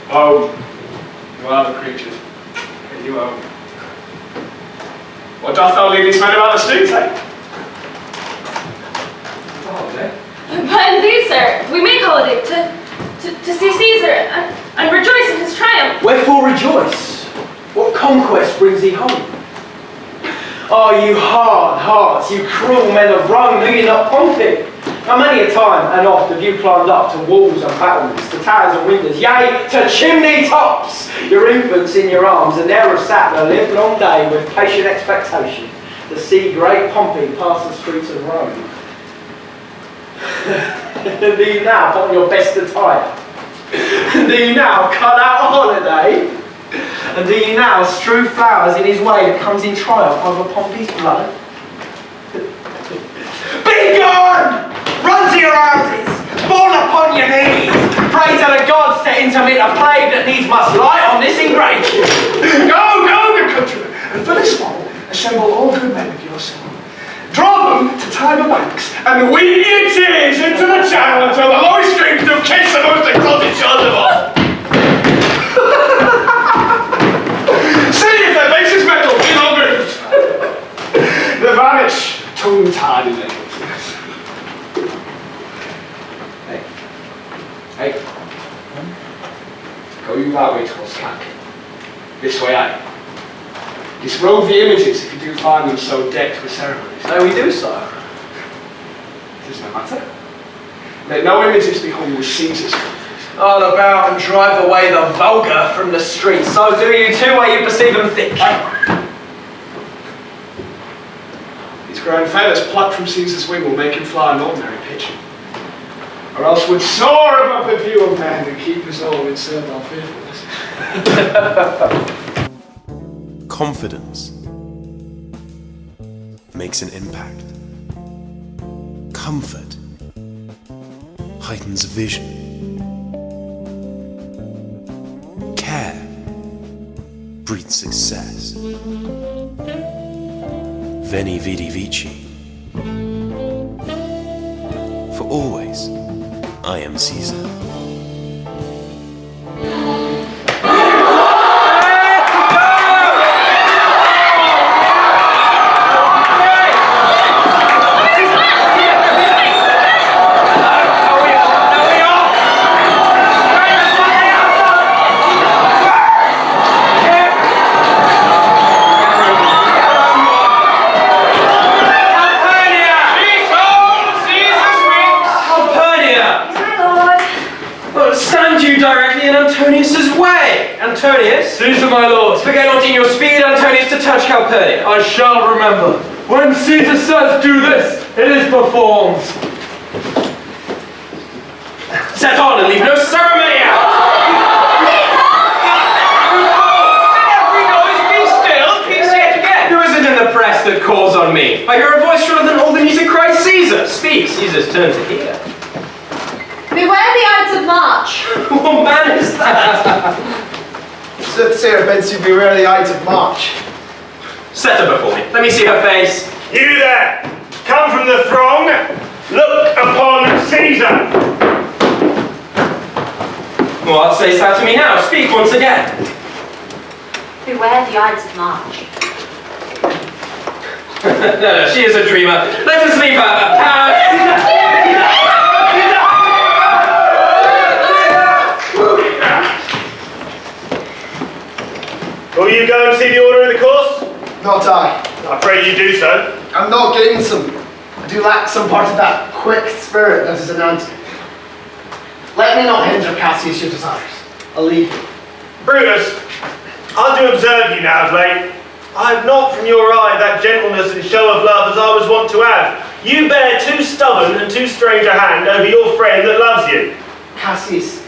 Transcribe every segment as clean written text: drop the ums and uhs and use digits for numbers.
Home. You are the creatures. Get you home. What doth thou lead these men about the streets, eh? It's a holiday. But indeed, sir, we make holiday to see Caesar and rejoice in his triumph. Wherefore rejoice? What conquest brings thee home? Oh, you hard hearts, you cruel men of Rome, do you not Pompey? How many a time and oft have you climbed up to walls and battlements, to towers and windows, yea, to chimney tops, your infants in your arms, and there have sat the livelong day with patient expectation to see great Pompey pass the streets of Rome. Do you now put on your best attire? Do you now cut out a holiday? And do you now strew flowers in his way that comes in triumph over Pompey's blood? Be gone! Run to your houses! Fall upon your knees! Pray to the gods to intermit a plague that needs must light on this ingratitude! Go, good countrymen, and for this fall, assemble all good men of your soul. Draw them to Tiber banks, and weep your tears into the channel until the lowest streams do kiss the most exalted shores of all. See if their basis metal be not moved. They vanish, tongue-tied in their guiltiness. Hey. Go you that way towards Casca. This way, aye. Disrobe the images if you do find them so decked with ceremonies. No, we do, sire. It does no matter. Let no images be hung with Caesar's trophies. All about and drive away the vulgar from the streets. So do you too, where you perceive them thick. These grand feathers plucked from Caesar's wing will make him fly an ordinary pigeon, or else would soar above the view of man and keep us all in servile fearfulness. Confidence makes an impact. Comfort heightens vision. Care breeds success. Veni vidi vici. For always, I am Caesar. Antonius? Caesar, my lord. Forget not in your speed, Antonius, to touch Calpurnia. I shall remember. When Caesar says do this, it is performed. Set on and leave no ceremony out! Every noise be still, peace yet again. Who is it in the press that calls on me? I hear a voice shorter than all the music cries Caesar. Speak, Caesar's turn to hear. Beware the Ides of March. What man is that? Sir bids you beware the Ides of March. Set her before me. Let me see her face. You there, come from the throng, look upon Caesar. What sayst thou to me now? Speak once again. Beware the Ides of March. No, she is a dreamer. Let us leave her. Will you go and see the order of the course? Not I. I pray you do so. I'm not getting some. I do lack some part of that quick spirit that is in Antony. Let me not hinder Cassius your desires. I'll leave you. Brutus, I do observe you now of late. I have not from your eye that gentleness and show of love as I was wont to have. You bear too stubborn and too strange a hand over your friend that loves you. Cassius,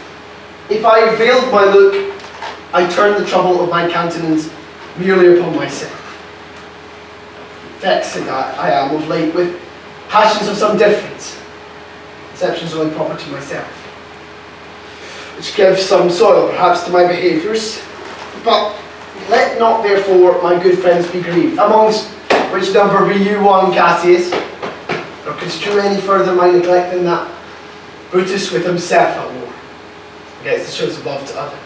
if I veiled my look, I turned the trouble of my countenance merely upon myself. Vexed I am of late with passions of some difference, exceptions only proper to myself, which give some soil perhaps to my behaviours, but let not therefore my good friends be grieved, amongst which number be you one, Cassius, nor construe any further my neglect than that Brutus with himself at war, against the shows of love to other men.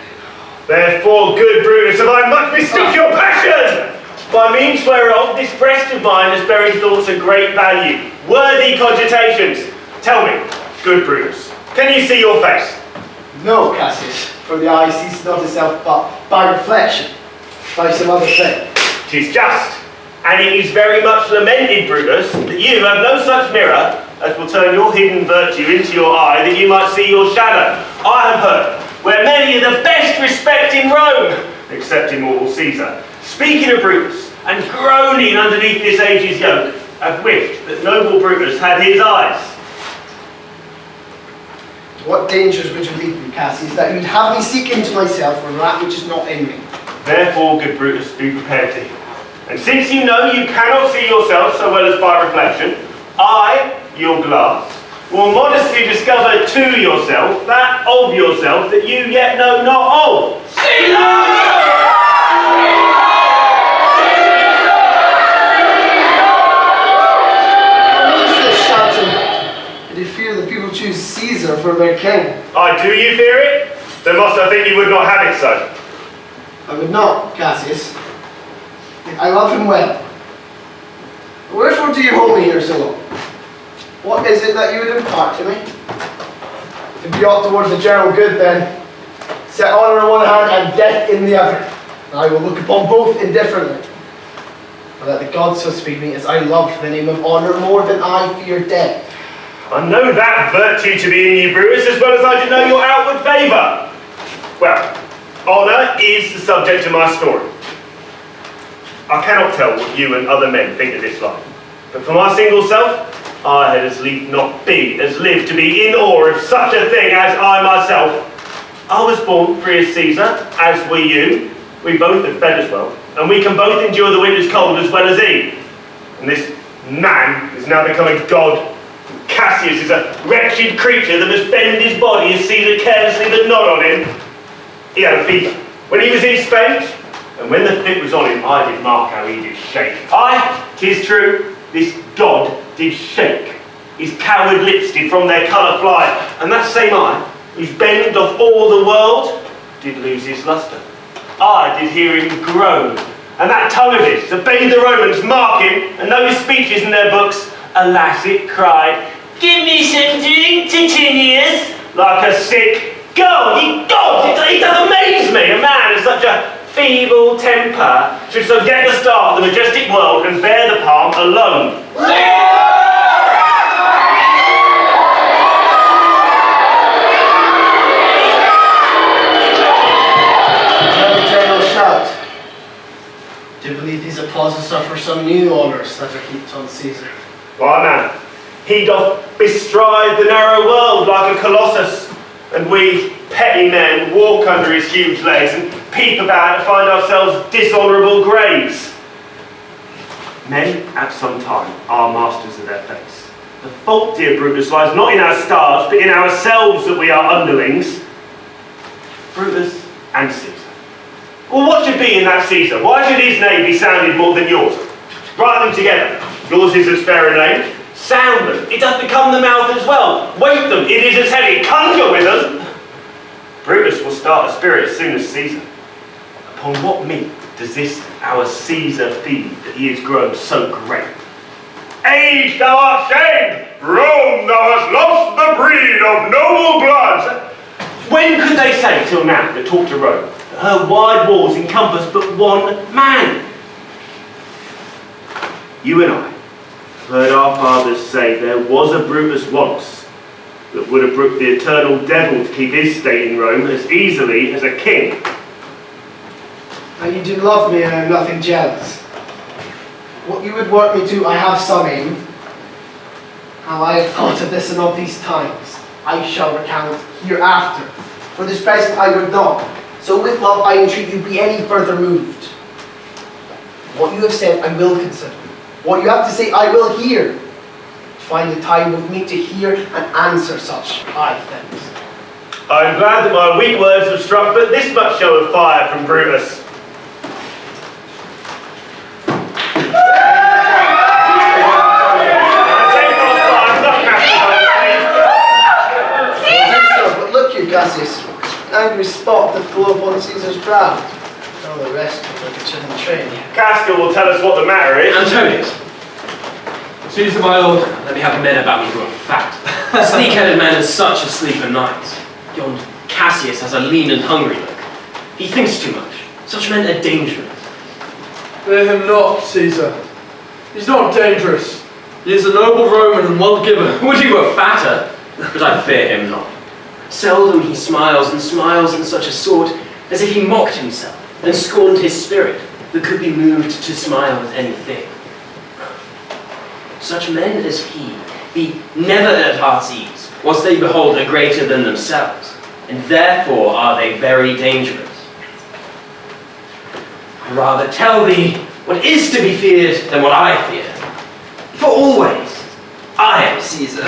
Therefore, good Brutus, have I much mistook your passion! By means whereof this breast of mine has buried thoughts of great value, worthy cogitations. Tell me, good Brutus, can you see your face? No, Cassius, for the eye sees not itself but by reflection, by some other thing. 'Tis just, and it is very much lamented, Brutus, that you have no such mirror as will turn your hidden virtue into your eye, that you might see your shadow. I have heard where many of the best respect in Rome, except immortal Caesar, speaking of Brutus and groaning underneath this age's yoke, have wished that noble Brutus had his eyes. What dangers would you lead me, Cassius, that you'd have me seek into myself for that which is not in me? Therefore, good Brutus, be prepared to hear. And since you know you cannot see yourself so well as by reflection, I, your glass, will modestly discover to yourself that of yourself that you yet know not of. What is this shouting? Do you fear that people choose Caesar for their king? Do you fear it? Then must I think you would not have it so? I would not, Cassius. I love him well. Wherefore do you hold me here so long? What is it that you would impart to me? To be ought towards the general good, then, set honour in one hand and death in the other. And I will look upon both indifferently. And that the gods so speed me as I love the name of honour more than I fear death. I know that virtue to be in you, Brutus, as well as I do know your outward favour. Well, honour is the subject of my story. I cannot tell what you and other men think of this life, but for my single self, I had as lief not be as live to be in awe of such a thing as I myself. I was born free as Caesar, as were you. We both have fed as well, and we can both endure the winter's cold as well as he. And this man is now become a god. Cassius is a wretched creature that must bend his body as Caesar carelessly did nod on him. He had a fever when he was in Spain, and when the fit was on him, I did mark how he did shake. Aye, 'tis true, this god did shake. His coward lips did from their colour fly, and that same eye, whose bend of all the world, did lose his lustre. I did hear him groan, and that tongue of his, that bade the Romans mark him, and know his speeches in their books, alas, it cried, "Give me some drink, Titinius," like a sick girl. Ye gods, it does amaze me, a man of such a feeble temper should so get the start of the majestic world and bear the palm alone. Another general shout. Do you believe these applauses are for some new honours that are heaped on Caesar? Why, man, he doth bestride the narrow world like a colossus, and we petty men walk under his huge legs and peep about and find ourselves dishonourable graves. Men at some time are masters of their fates. The fault, dear Brutus, lies not in our stars, but in ourselves that we are underlings. Brutus and Caesar. Well, what should be in that Caesar? Why should his name be sounded more than yours? Write them together. Yours is as fair a name. Sound them. It doth become the mouth as well. Weight them. It is as heavy. Conjure with them. Brutus will start a spirit as soon as Caesar. Upon what meat does this our Caesar feed that he is grown so great? Age, thou art shamed! Rome, thou hast lost the breed of noble bloods! When could they say till now that talk to Rome that her wide walls encompass but one man? You and I heard our fathers say there was a Brutus once that would have brooked the eternal devil to keep his state in Rome as easily as a king. And you do love me and I am nothing jealous. What you would work me to, I have some aim. How I have thought of this and of these times, I shall recount hereafter. For this present I would not. So with love I entreat you be any further moved. What you have said I will consider. What you have to say I will hear. Find a time with me to hear and answer such high things. I am glad that my weak words have struck but this much show of fire from Brutus. But look you, Cassius, angry spot doth glow upon Caesar's brow. All the rest look like a chilling train. Casca will tell us what the matter is. Antonius. Caesar, my lord. Let me have men about me who are fat. Sleek-headed man is such a sleeper night. Yon Cassius has a lean and hungry look. He thinks too much. Such men are dangerous. Fear him not, Caesar. He's not dangerous. He is a noble Roman and well given. Would he were fatter, but I fear him not. Seldom he smiles, and smiles in such a sort as if he mocked himself and scorned his spirit that could be moved to smile at anything. Such men as he be never at heart's ease, whilst they behold a greater than themselves, and therefore are they very dangerous. I rather tell thee what is to be feared than what I fear. For always, I am Caesar.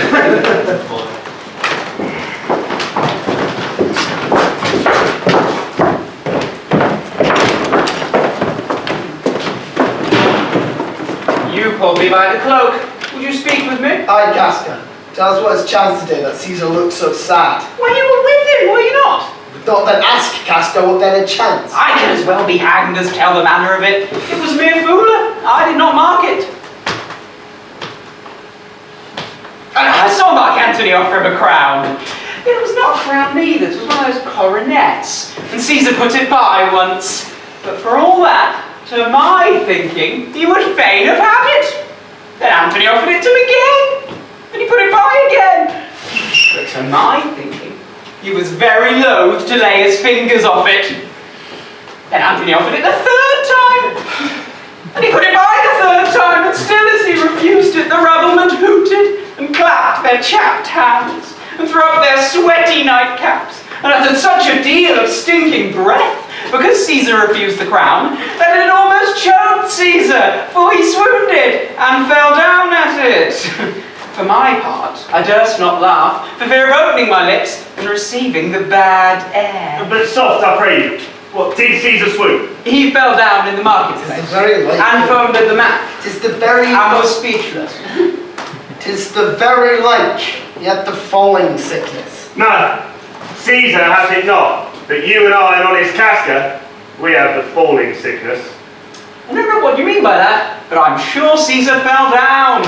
You pulled me by the cloak. Would you speak with me? Aye, Casca. Tell us what has chanced today that Caesar looks so sad. Well, you were with him, were you not? Not then ask, Casca, what then had chanced. I can as well be hanged as tell the manner of it. It was mere fooler. I did not mark it. And I saw Mark Antony offer him a crown. It was not a crown neither, it was one of those coronets. And Caesar put it by once. But for all that, to my thinking, he would fain have had it. Then Antony offered it to him again. And he put it by again. But to my thinking, he was very loath to lay his fingers off it. Then Antony offered it the third time. And he put it by the third time, and still as he refused it, the rubblemen hooted and clapped their chapped hands, and threw up their sweaty nightcaps, and uttered such a deal of stinking breath, because Caesar refused the crown, that it almost choked Caesar, for he swooned and fell down at it. For my part, I durst not laugh, for fear of opening my lips and receiving the bad air. But soft, I pray you. What, did Caesar swoon? He fell down in the marketplace, Tis the very like. and foamed at the mouth, Tis the very and was speechless. Tis the very like, yet the falling sickness. No, Caesar hath it not. But you and I and honest Casca, we have the falling sickness. I don't know what you mean by that, but I'm sure Caesar fell down.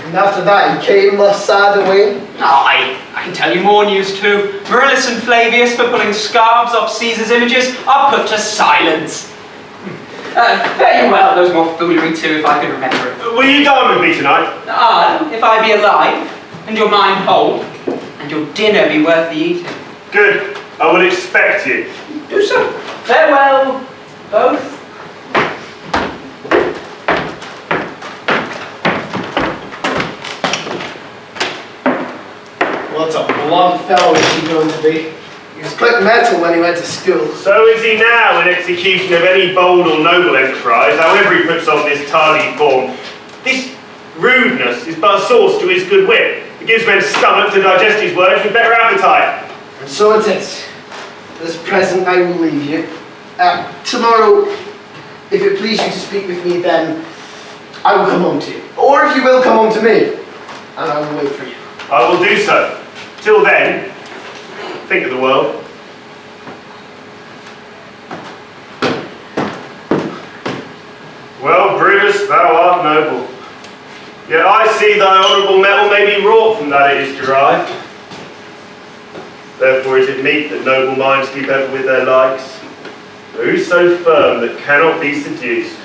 And after that he came thus sad away. I can tell you more news too. Brutus and Flavius, for pulling scarves off Caesar's images, are put to silence. Very well, those more foolery too, if I could remember it. Will you dine with me tonight? If I be alive, and your mind whole, and your dinner be worth the eating. Good, I will expect you. Do so. Farewell, both. What a blunt fellow is he going to be. He was quick mental when he went to school. So is he now in execution of any bold or noble enterprise, however he puts on this tardy form. This rudeness is but a source to his good wit. It gives men stomach to digest his words with better appetite. And so it is. For this present I will leave you. Tomorrow, if it please you to speak with me, then I will come home to you. Or if you will come home to me, and I will wait for you. I will do so. Till then, think of the world. Well, Brutus, thou art noble. Yet I see thy honourable metal may be wrought from that it is derived. Therefore is it meet that noble minds keep ever with their likes. For who's so firm that cannot be seduced?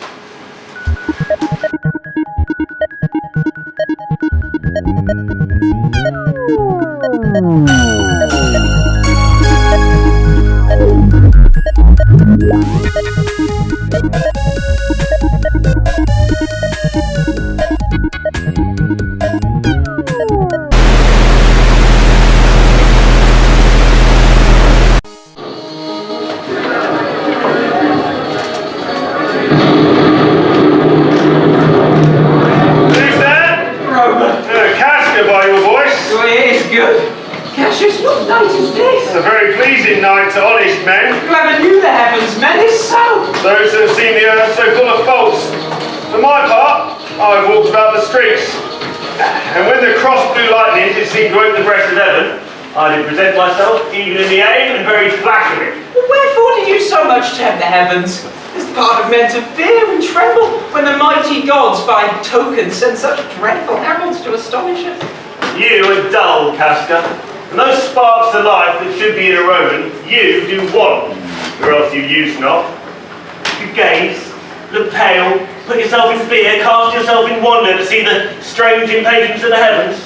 Cassius, what night is this? It's a very pleasing night to honest men. You haven't knew the heavens, men is so. Those who have seen the earth so full of faults. For my part, I've walked about the streets, and when the cross blue lightning did seem to open the breast of heaven, I did present myself, even in the aim, and very flattering. Well, wherefore did you so much tempt the heavens? This part of men to fear and tremble when the mighty gods by tokens send such dreadful heralds to astonish us. You are dull, Casca, and those sparks of life that should be in a Roman, you do want, or else you use not. You gaze, look pale, put yourself in fear, cast yourself in wonder to see the strange impatience of the heavens.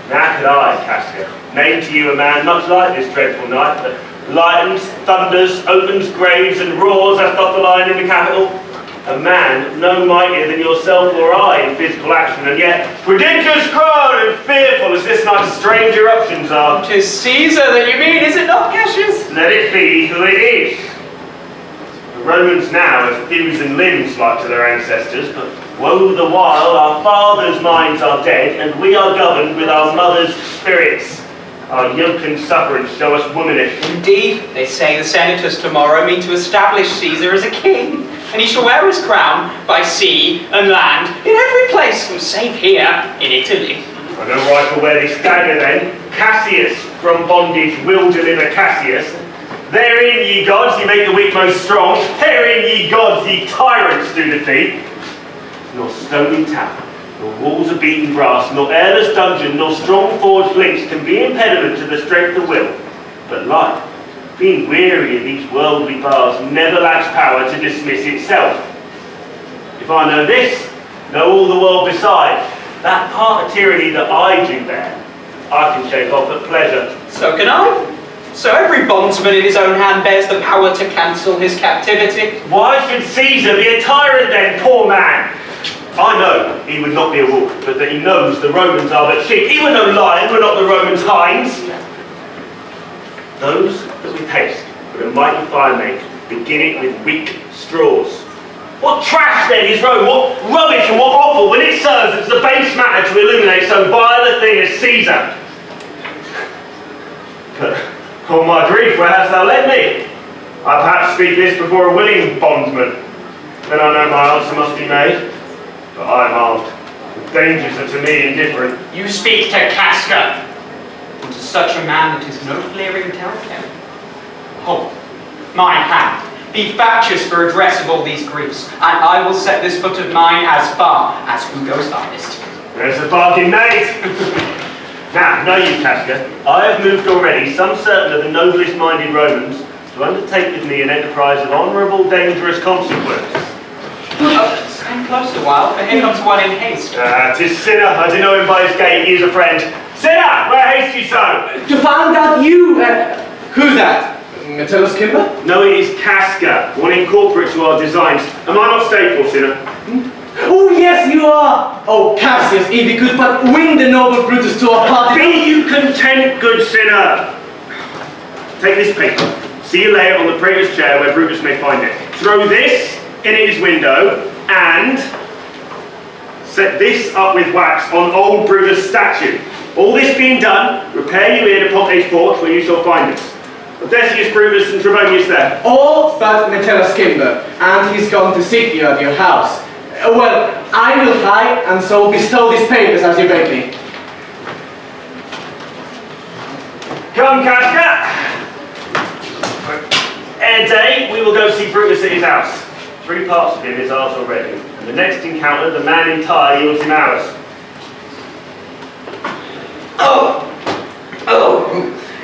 Now could I, Casca, name to you a man much like this dreadful night, that lightens, thunders, opens graves, and roars as doth the lion in the Capitol. A man no mightier than yourself or I in physical action, and yet prodigious crowd and fearful as this night's strange eruptions are. 'Tis Caesar that you mean, is it not, Cassius? Let it be who it is. The Romans now have thews and limbs like to their ancestors, but woe the while our fathers' minds are dead, and we are governed with our mothers' spirits. Our yoke and sufferance show us womanish. Indeed, they say the senators tomorrow mean to establish Caesar as a king, and he shall wear his crown by sea and land in every place, save here in Italy. I know right for where this dagger then. Cassius from bondage will deliver Cassius. Therein, ye gods, ye make the weak most strong. Therein, ye gods, ye tyrants do defeat. Nor stony tower, nor walls of beaten brass, nor airless dungeon, nor strong forged links can be impediment to the strength of will. But life, being weary of these worldly bars, never lacks power to dismiss itself. If I know this, know all the world beside. That part of tyranny that I do bear, I can shake off at pleasure. So can I. So every bondsman in his own hand bears the power to cancel his captivity. Why should Caesar be a tyrant then, poor man? I know he would not be a wolf, but that he knows the Romans are but sheep. He would know lion were not the Romans' hinds. Those that with haste would a mighty fire make, begin it with weak straws. What trash then is Rome? What rubbish and what offal when it serves as the base matter to illuminate so vile a thing as Caesar? But, oh my grief, where hast thou led me? I perhaps speak this before a willing bondsman. Then I know my answer must be made. But I am armed. The dangers are to me indifferent. You speak to Casca, and to such a man that is no fleering telltale. Hold mine hand. Be factious for redress of all these griefs, and I will set this foot of mine as far as who goes farthest. There's a bargain made. Now, know you, Casca, I have moved already some certain of the noblest minded Romans to undertake with me an enterprise of honourable, dangerous consequence. Stand close a while, for here comes one in haste. 'Tis Cinna. I do know him by his gait. He is a friend. Cinna, where haste you so? To find out you, who's that? Metellus Kimber? No, it is Casca, one incorporate to our designs. Am I not stateful, Cinna? Oh, yes, you are! Oh, Cassius, if you could but win the noble Brutus to our party. Be you content, good Cinna. Take this paper. See you lay it on the praetor's chair where Brutus may find it. Throw this in at his window, and set this up with wax on old Brutus' statue. All this being done, repair you here to Pompey's porch where you shall find us. Decius, Brutus, and Trebonius there. All but Metellus Kimber, and he's gone to seek you at your house. Well, I will fly, and so bestow these papers as you beg me. Come, Casca. Ere day, we will go see Brutus at his house. 3 parts of him is ours already, and the next encounter, the man in tie yields him ours.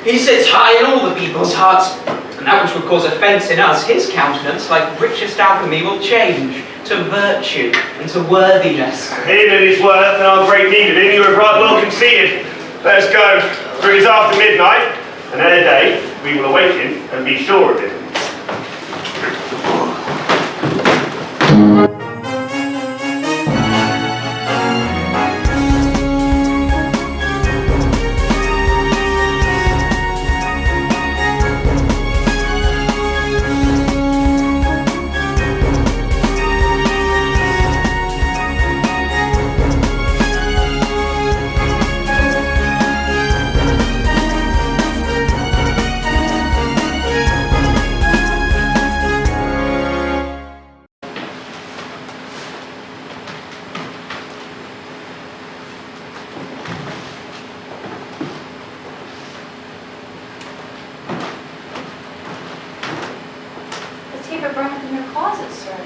He sits high in all the people's hearts, and that which would cause offence in us, his countenance, like richest alchemy, will change to virtue and to worthiness. Him and his worth and our great need of him you have right well conceded. Let us go, for it is after midnight, and ere day we will await him and be sure of him. burn up in your closet, sir.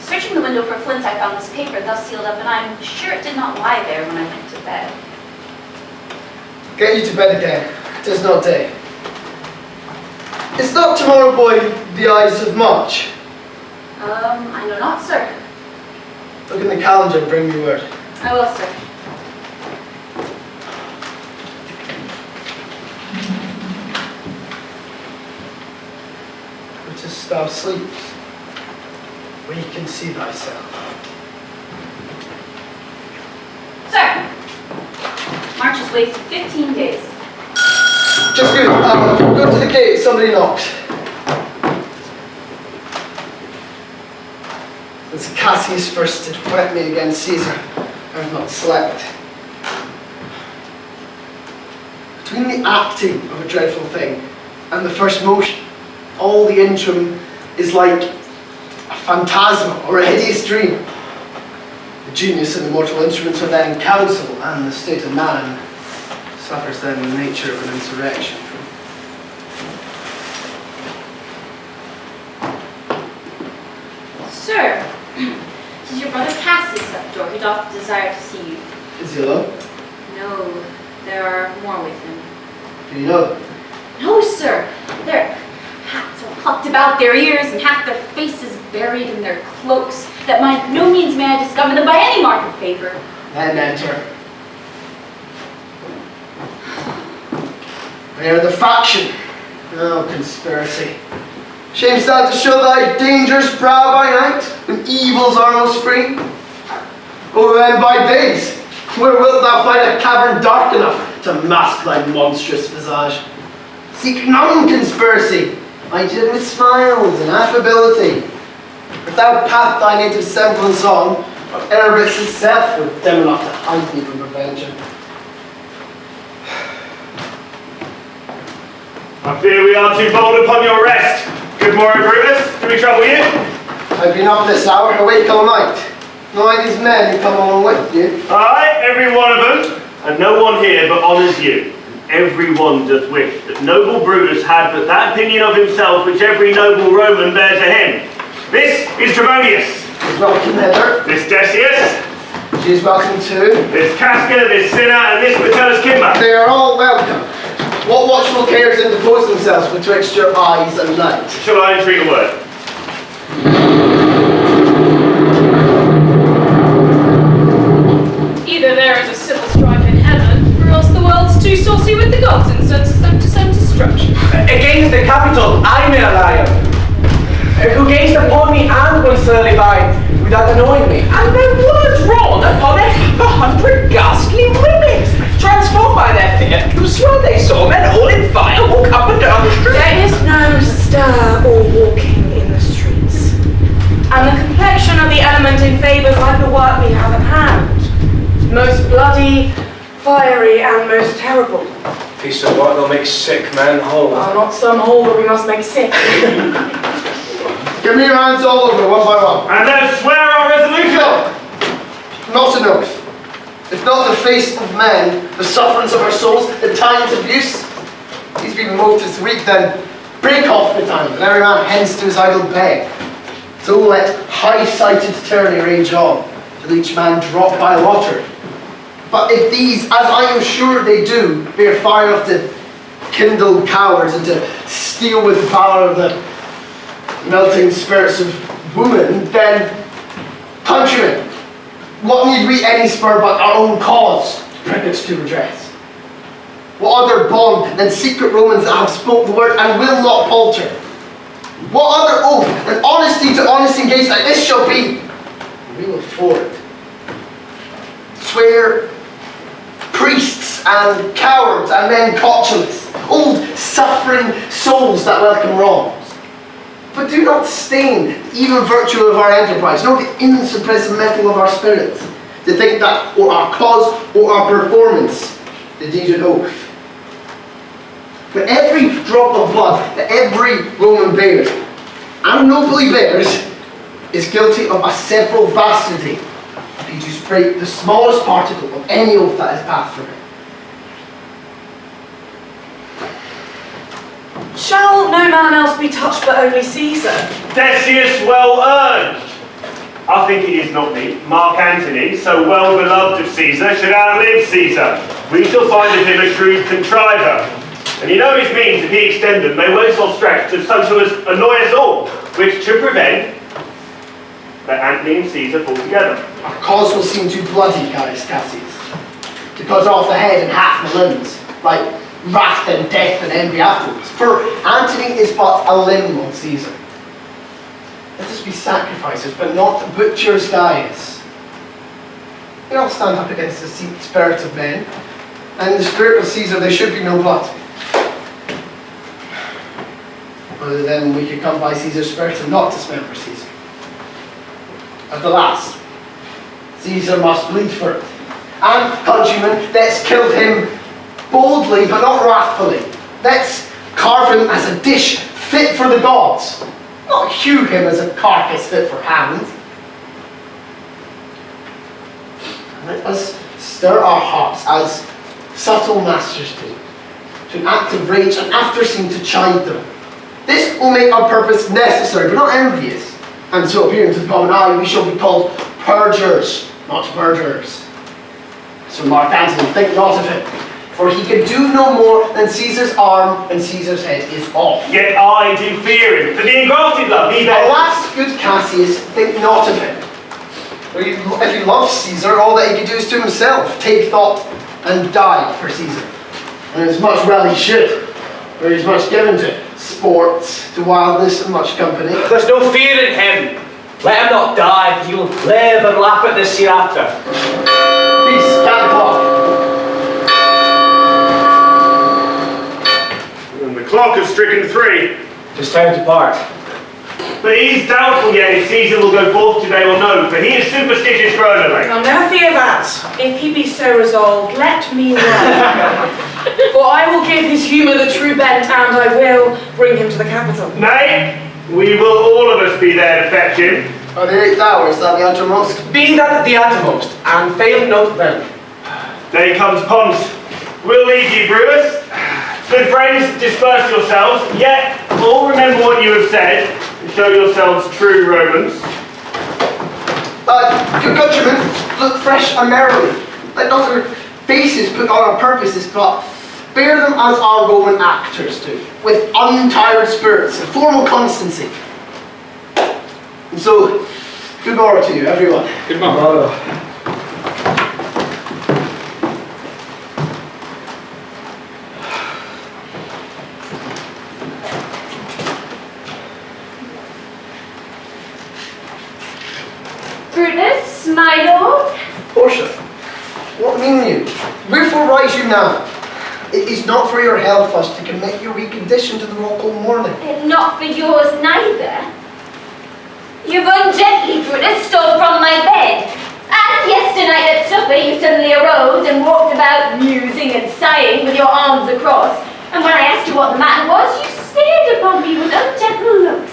Searching the window for flints, I found this paper thus sealed up, and I'm sure it did not lie there when I went to bed. Get you to bed again. 'Tis not day. Is not tomorrow, boy, the Ides of March? I know not, sir. Look in the calendar and bring me word. I will, sir. Brutus, thou sleeps. Wake and see thyself. Sir! March has wasted 15 days. Just good. Go to the gate. Somebody knocks. Since Cassius first did whet me against Caesar, I have not slept. Between the acting of a dreadful thing and the first motion, all the interim is like a phantasma or a hideous dream. The genius and the mortal instruments are then in council, and the state of man suffers then in the nature of an insurrection. Sir, this is your brother Cassius at the door. He doth desire to see you. Is he alone? No, there are more with him. Do you know them? No, sir. Their hats are plucked about their ears, and half their faces buried in their cloaks, that by no means may I discover them by any mark of favor. Then enter. They are the faction. Oh, conspiracy. Shamest thou to show thy dangerous brow by night, when evils are most free? Or then by days, where wilt thou find a cavern dark enough to mask thy monstrous visage? Seek none conspiracy, lighted with smiles and affability. If thou path thy native semblance on, but Erebus itself were dim enough to hide thee from prevention. I fear we are too bold upon your rest. Good morning, Brutus. Do we trouble you? I've been up this hour, awake all night. No, these men who come along with you. Aye, every one of them, and no one here but honours you. Every one doth wish that noble Brutus had but that opinion of himself which every noble Roman bears to him. This is Trebonius. He's welcome hither. This Decius. She is welcome too. This Casca, this Cinna, and this Metellus Kimber. They are all welcome. What watchful cares interpose themselves betwixt your eyes and light? Shall I entreat a word? Either there is a civil strife in heaven, or else the world's too saucy with the gods and senses them to send destruction. Against the capital, I may a lion, who gazed upon me and went slowly by, without annoying me, and there was drawn upon a 100 ghastly women, transformed by their fear, who swore they saw men all in fire walk up and down the street. There is no stir or walking in the streets, and the complexion of the element in favours like the work we have at hand, most bloody, fiery, and most terrible. Piece of work will make sick men whole. Well, not some whole that we must make sick. Give me your hands all over, one by one. And then swear our resolution. Not an oath. If not the face of men, the sufferance of our souls, the times of use. These be moved this week, then break off the time, and every man hence to his idle bed. So let high-sighted tyranny rage on, till each man drop by lottery. But if these, as I am sure they do, bear fire enough to kindle cowards and to steal with power the melting spirits of women, then, countrymen, what need we any spur but our own cause privilege to redress? What other bond than secret Romans that have spoke the word and will not falter? What other oath than honesty to honest engage that this shall be? We will forward. Swear priests and cowards and men cotulous, old suffering souls that welcome wrongs. But do not stain the even virtue of our enterprise, nor the insuppressive metal of our spirits, to think that or our cause or our performance the deed an oath. But every drop of blood that every Roman bears, and nobly bears, is guilty of a several bastardy, if he do break the smallest particle of any oath that is passed from him. Shall no man else be touched but only Caesar? Decius, well earned. I think it is not me, Mark Antony, so well beloved of Caesar, should outlive Caesar. We shall find of him a shrewd contriver. And you know his means, if he extend them, may well so stretch to such as annoy us all, which should prevent that Antony and Caesar fall together. Our cause will seem too bloody, Cassius, to cut off the head and half the limbs, like wrath and death and envy afterwards. For Antony is but a limb of Caesar. Let us be sacrifices, but not butchers' guys. They all stand up against the spirit of men, and in the spirit of Caesar there should be no blood. Other than we could come by Caesar's spirit and not dismember Caesar. At the last, Caesar must bleed for it. And, countrymen, let's kill him boldly but not wrathfully. Let's carve him as a dish fit for the gods, not hew him as a carcass fit for hand. Let us stir our hearts as subtle masters do, to an act of rage and after seem to chide them. This will make our purpose necessary but not envious, and so appearing to the common eye we shall be called purgers, not murderers. So Mark Antony, think not of him, for he can do no more than Caesar's arm and Caesar's head is off. Yet I do fear him, for the engrafted love he bears. Alas, good Cassius, think not of him. For if he loves Caesar, all that he can do is to himself, take thought and die for Caesar. And as much well he should, for he is much given to sports, to wildness and much company. There's no fear in him. Let him not die, but he will live and laugh at this hereafter. Peace, count the clock. And the clock has stricken 3. Tis time to part. But he is doubtful yet if Caesar will go forth today or no, for he is superstitious grown away. I'll never fear that. If he be so resolved, let me know. For I will give his humour the true bent, and I will bring him to the capital. Nay, we will all of us be there to fetch him. Are the 8th hour, is that the uttermost? Be that at the uttermost, and fail not then. There comes Pons. We'll leave you, Brutus. Good friends, disperse yourselves, yet all remember what you have said, and show yourselves true Romans. Good countrymen, look fresh and merrily. Let not our faces put on our purposes, but bear them as our Roman actors do, with untired spirits and formal constancy. And so, good morrow to you, everyone. Good morrow. Brutus, my lord. Portia, what mean you? Wherefore rise you now? It is not for your health us to commit your weak condition to the local mourning. And not for yours neither. You've ungently, Brutus, stole from my bed. And yesternight at supper you suddenly arose and walked about musing and sighing with your arms across. And when I asked you what the matter was, you stared upon me with ungentle looks.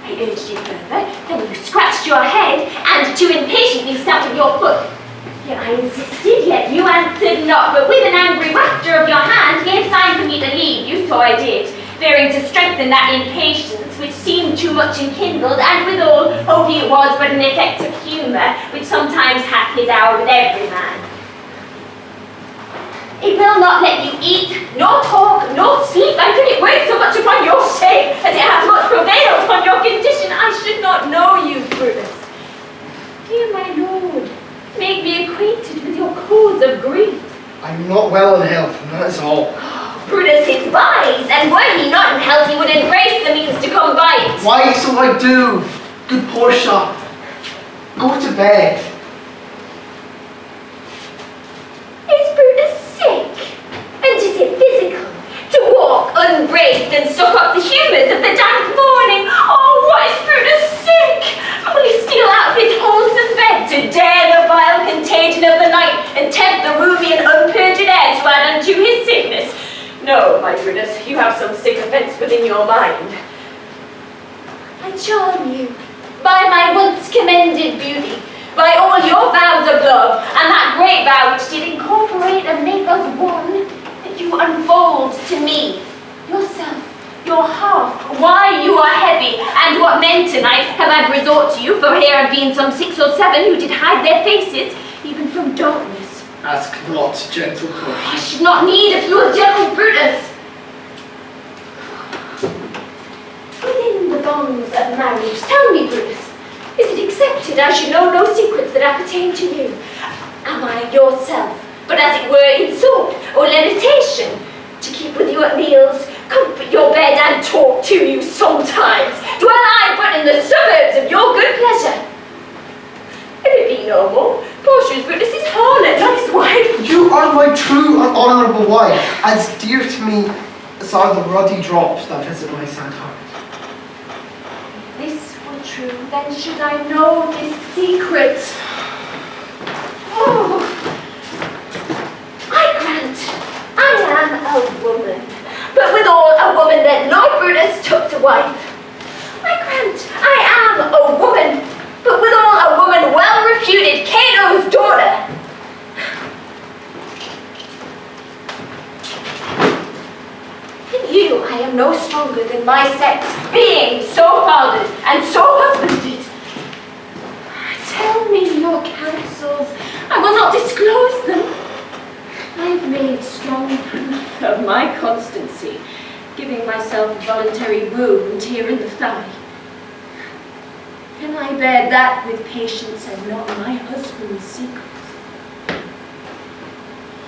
I urged you further, then you scratched your head and too impatiently stamped with your foot. Yet I insisted, yet you answered not, but with an angry wafture of your hand gave sign for me to leave you, so I did, fearing to strengthen that impatience which seemed too much enkindled, and withal, hoping it was but an effect of humour, which sometimes hath his hour with every man. It will not let you eat, nor talk, nor sleep, until it works so much upon your sake, as it hath much prevailed on your condition. I should not know you, Brutus. Dear my lord, make me acquainted with your cause of grief. I'm not well in health, and that is all. Brutus is wise, and were he not in health, he would embrace the means to come by it. Why, so I do. Good Portia, go to bed. Is Brutus sick? And is it physical? To walk unbraced and suck up the humours of the damp morning? Oh, what is Brutus sick? Will he steal out of his wholesome bed to dare the vile contagion of the night and tempt the roomy and unpurged air to add unto his sickness? No, my Brutus, you have some sick offence within your mind. I charm you by my once commended beauty, by all your vows of love, and that great vow which did incorporate and make us one, that you unfold to me, yourself, your half why you are heavy, and what men tonight have had resort to you, for here have been some 6 or 7 who did hide their faces, even from darkness. Ask not, gentle Portia. I should not need if you were gentle Brutus. Within the bonds of marriage, tell me, Brutus, is it accepted I should know no secrets that appertain to you? Am I yourself, but as it were in sword or levitation, to keep with you at meals, comfort your bed, and talk to you sometimes? Dwell I but in the suburbs of your good pleasure? If it be no more, Portia's Brutus' harlot, not his wife. You are my true and honourable wife, as dear to me as are the ruddy drops that visit my sad heart. If this were true, then should I know this secret. Oh, I grant I am a woman, but withal a woman that Lord Brutus took to wife. I grant I am a woman, but withal a woman well reputed, Cato's daughter. In you I am no stronger than my sex, being so fathered and so husbanded. Tell me your counsels, I will not disclose them. I have made strong proof of my constancy, giving myself a voluntary wound here in the thigh. Can I bear that with patience and not my husband's secrets?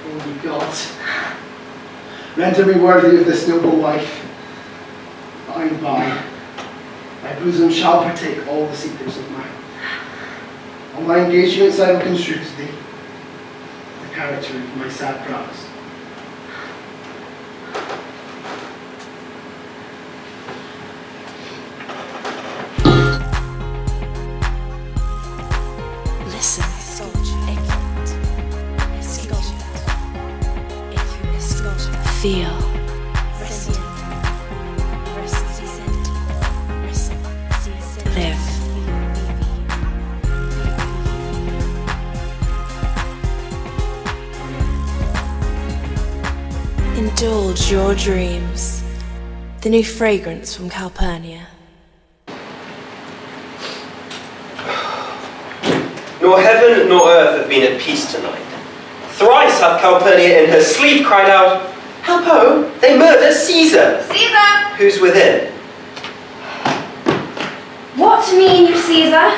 Holy God, render me worthy of this noble wife. By and by, my bosom shall partake all the secrets of mine. All my engagements I will construe to thee, the character of my sad brows. Listen, feel, live. Indulge your dreams. The new fragrance from Calpurnia. Nor heaven nor earth have been at peace tonight. Thrice hath Calpurnia in her sleep cried out, "Help, ho, they murder Caesar!" Caesar! Who's within? What mean you, Caesar?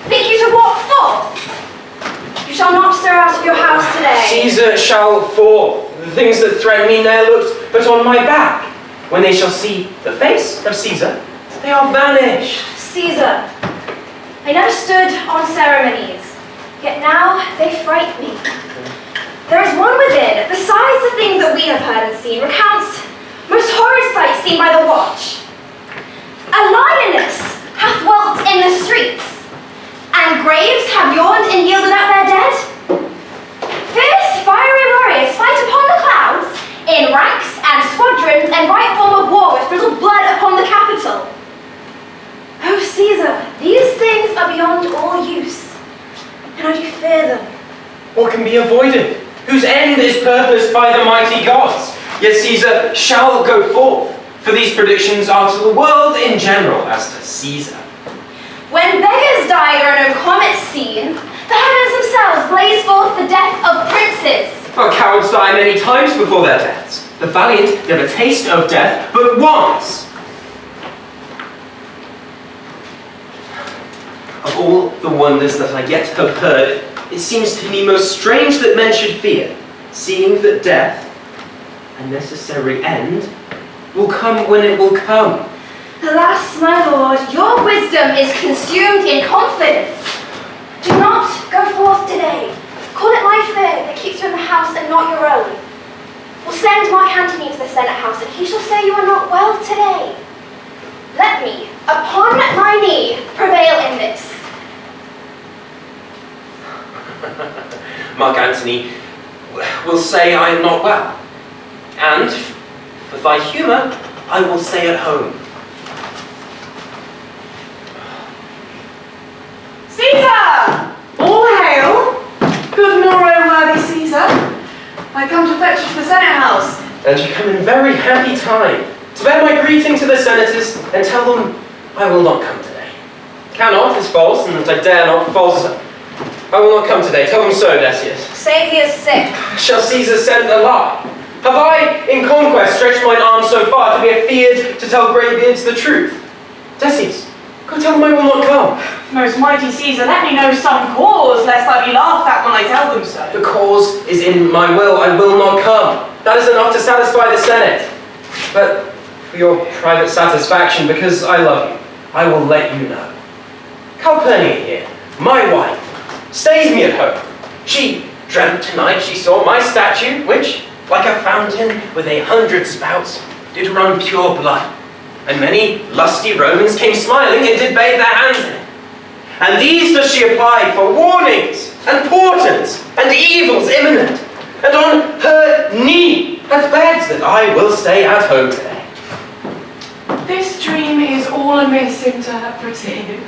Think you to walk forth? You shall not stir out of your house today. Caesar shall forth. The things that threaten me ne'er looked but on my back. When they shall see the face of Caesar, they are vanished. Caesar, I never stood on ceremonies, yet now they fright me. There is one within, besides the things that we have heard and seen, recounts most horrid sights seen by the watch. A lioness hath dwelt in the streets, and graves have yawned and yielded up their dead. Fierce, fiery warriors fight upon the clouds, in ranks and squadrons, and right form of war with drizzled blood upon the capital. Oh, Caesar, these things are beyond all use, and I do fear them. What can be avoided? Whose end is purposed by the mighty gods? Yet Caesar shall go forth, for these predictions are to the world in general as to Caesar. When beggars die, there are no comets seen. The heavens themselves blaze forth the death of princes. Our cowards die many times before their deaths. The valiant never taste of death but once. Of all the wonders that I yet have heard, it seems to me most strange that men should fear, seeing that death, a necessary end, will come when it will come. Alas, my lord, your wisdom is consumed in confidence. Do not go forth today. Call it my fear that keeps you in the house and not your own. We'll send Mark Antony to the Senate house, and he shall say you are not well today. Let me, upon my knee, prevail in this. Mark Antony will say I am not well, and for thy humour, I will stay at home. Caesar! All hail! Good morrow, worthy Caesar. I come to fetch you to the Senate house. And you come in very happy time. to bear my greeting to the senators and tell them I will not come today. Cannot is false, and that I dare not false. I will not come today. Tell them so, Decius. Say he is sick. Shall Caesar send a lie? Have I, in conquest, stretched mine arm so far to be afeared to tell greybeards the truth? Decius, go tell them I will not come. Most mighty Caesar, let me know some cause, lest I be laughed at when I tell them so. The cause is in my will. I will not come. That is enough to satisfy the Senate. But for your private satisfaction, because I love you, I will let you know. Calpurnia here, my wife, stays me at home. She dreamt tonight she saw my statue, which, like a fountain with 100 spouts, did run pure blood. And many lusty Romans came smiling and did bathe their hands in it. And these does she apply for warnings and portents and evils imminent. And on her knee hath begs that I will stay at home today. This dream is all misinterpreted.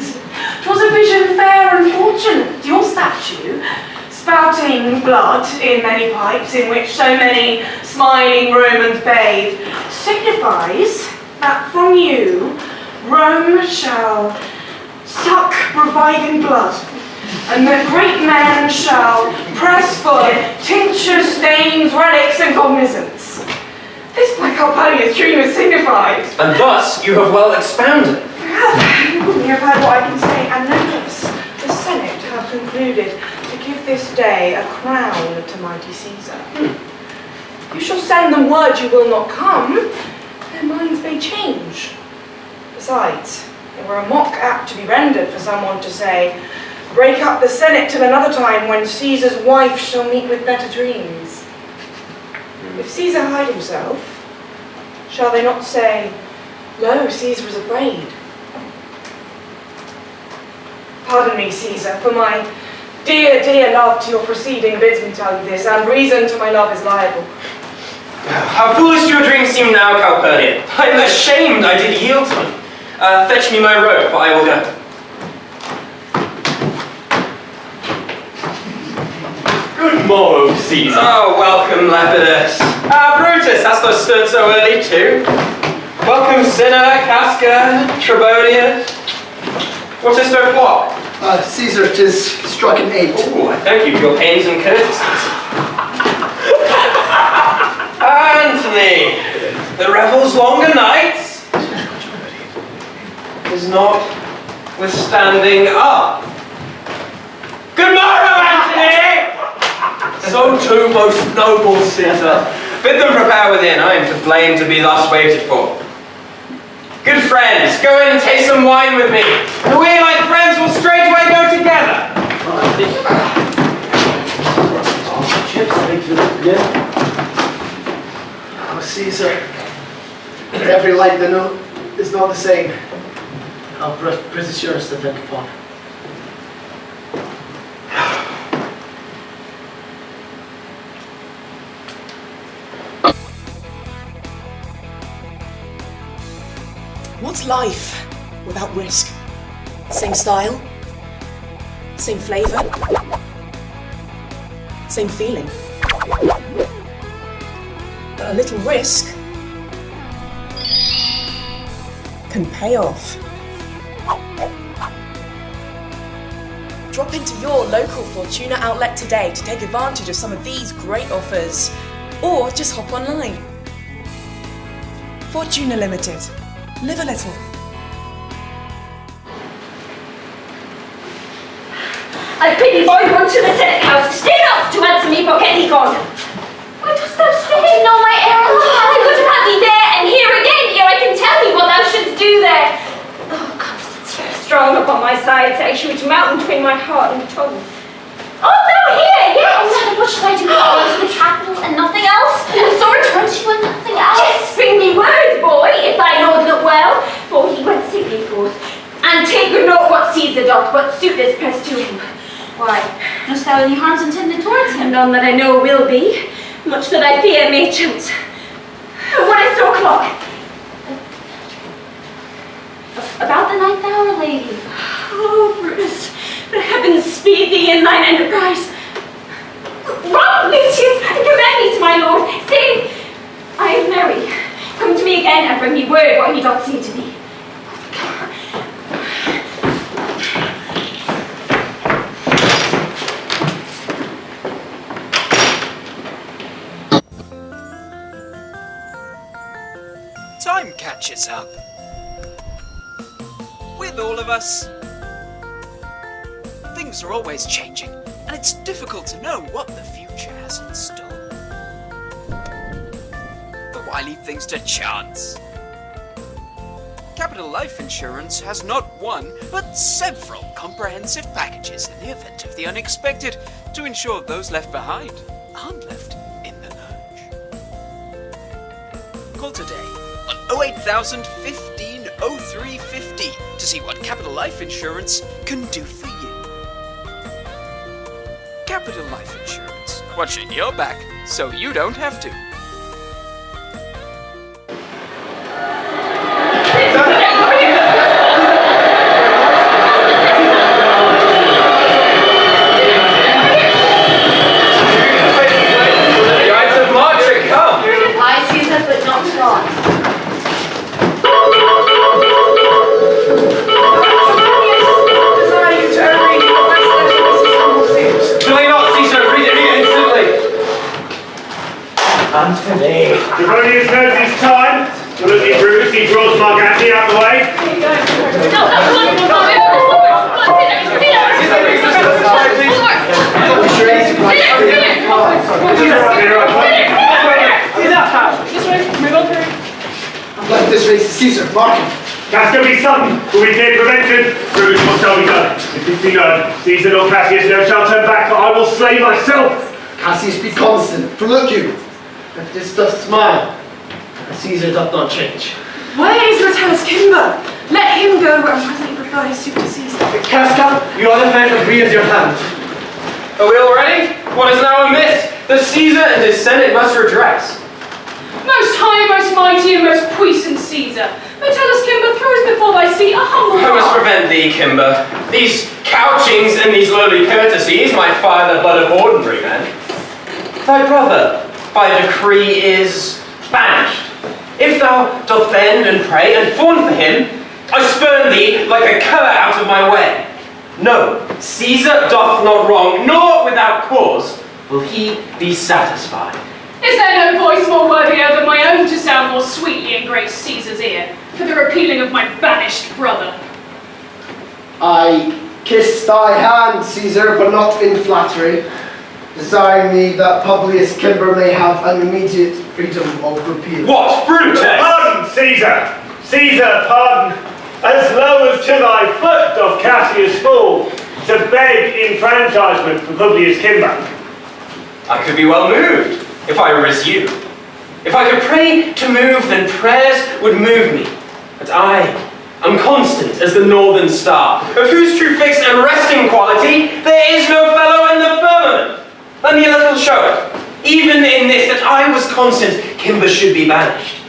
'Twas a vision fair and fortunate, your statue, spouting blood in many pipes in which so many smiling Romans bathed, signifies that from you Rome shall suck reviving blood, and that great men shall press for tinctures, stains, relics, and cognizance. This by Calpurnia's dream is signified. And thus you have well expounded. You wouldn't have heard what I can say, and notice, the Senate have concluded to give this day a crown to mighty Caesar. You shall send them word you will not come, their minds may change. Besides, they were a mock apt to be rendered for someone to say, break up the Senate till another time when Caesar's wife shall meet with better dreams. If Caesar hide himself, shall they not say, lo, Caesar is afraid? Pardon me, Caesar, for my dear, dear love to your proceeding bids me tell you this, and reason to my love is liable. How foolish do your dreams seem now, Calpurnia. I am ashamed I did yield to them. Fetch me my robe, for I will go. Good morrow, Caesar. Oh, welcome, Lepidus. Brutus, hast thou stirred so early too? Welcome, Cinna, Casca, Trebonius. What is their plot? Caesar, 'tis struck an 8. Oh, I thank you for your pains and courtesies. Antony, the revel's longer nights is not withstanding up. Good morrow, Antony! So too, most noble Caesar. Bid them prepare within. I am to blame to be thus waited for. Good friends, go in and taste some wine with me. And we, like friends, will straightway go together. Oh, Caesar, every light they know is not the same. How British yours to think upon. What's life without risk? Same style, same flavour, same feeling. But a little risk can pay off. Drop into your local Fortuna outlet today to take advantage of some of these great offers, or just hop online. Fortuna Limited. Live a little. I bid thee boy run to the Senate house, stay not to answer me, for get thee gone. Why dost thou stay? To know my errand. I would have had thee there, and here again, ere I can tell thee what thou shouldst do there. Oh, Constance, you are strong upon my side, says which mountain between my heart and tongue. Oh, thou here, yes! And what shall I do? Go to the capital and nothing else? And so return to you and nothing else? Just bring me words, boy, if thy lord look well, for he went singly forth. And take good note what Caesar doth, what suit is pressed to him. Why, dost thou any harms intended towards him? None that I know will be, much that I fear may chance. What is the o'clock? About the 9th hour, lady. Oh, Brutus, the heavens speed thee in thine enterprise. Run, Decius, and commend me to my lord, saying, I am merry, come to to me again and bring me word what he doth say to thee. Time catches up with all of us. Things are always changing, and it's difficult to know what the future has in store. But why leave things to chance? Capital Life Insurance has not one, but several comprehensive packages in the event of the unexpected to ensure those left behind aren't left in the lurch. Call today on 08000 15 03 15 to see what Capital Life Insurance can do for you. Capital Life Insurance, watching your back so you don't have to. The Ides of March are come. I see that, but not gone. Desire you to read my special Mrs. Humblesuit. Do I not see so? Read it instantly. Antony. Julius knows his time. Will it be Brutus? He draws Markey out the way. I'm like this race, Caesar, Markey. Casca be sudden, will be here prevented. Brutus what shall be done. If it be known, Caesar nor Cassius never shall turn back, for I will slay myself. Cassius be constant, for look you, that this doth smile, and Caesar doth not change. Where is Metellus Kimber? Let him go and presently prefer his suit to Caesar. Casca, you are the man that rears your hand. Are we all ready? What is now amiss? The Caesar and his Senate must redress. Most high, most mighty, and most puissant Caesar, Metellus Kimber throws before thy seat a humble I must heart. prevent thee, Kimber. These couchings and these lowly courtesies might fire the blood of ordinary men. Thy brother, by decree, is banished. If thou doth bend and pray and fawn for him, I spurn thee like a cur out of my way. No, Caesar doth not wrong, nor without cause will he be satisfied. Is there no voice more worthier than my own to sound more sweetly in great Caesar's ear, for the repealing of my banished brother? I kiss thy hand, Caesar, but not in flattery, desiring me that Publius Kimber may have an immediate freedom of repeal. What, Brutus? Pardon, Caesar! Caesar, pardon! As low as to thy foot doth Cassius fall, to beg enfranchisement for Publius Kimber. I could be well moved if I were as you. If I could pray to move, then prayers would move me. But I am constant as the northern star, of whose true fixed and resting quality there is no fellow in the firmament. Let me a little show it. Even in this, that I was constant, Kimber should be banished.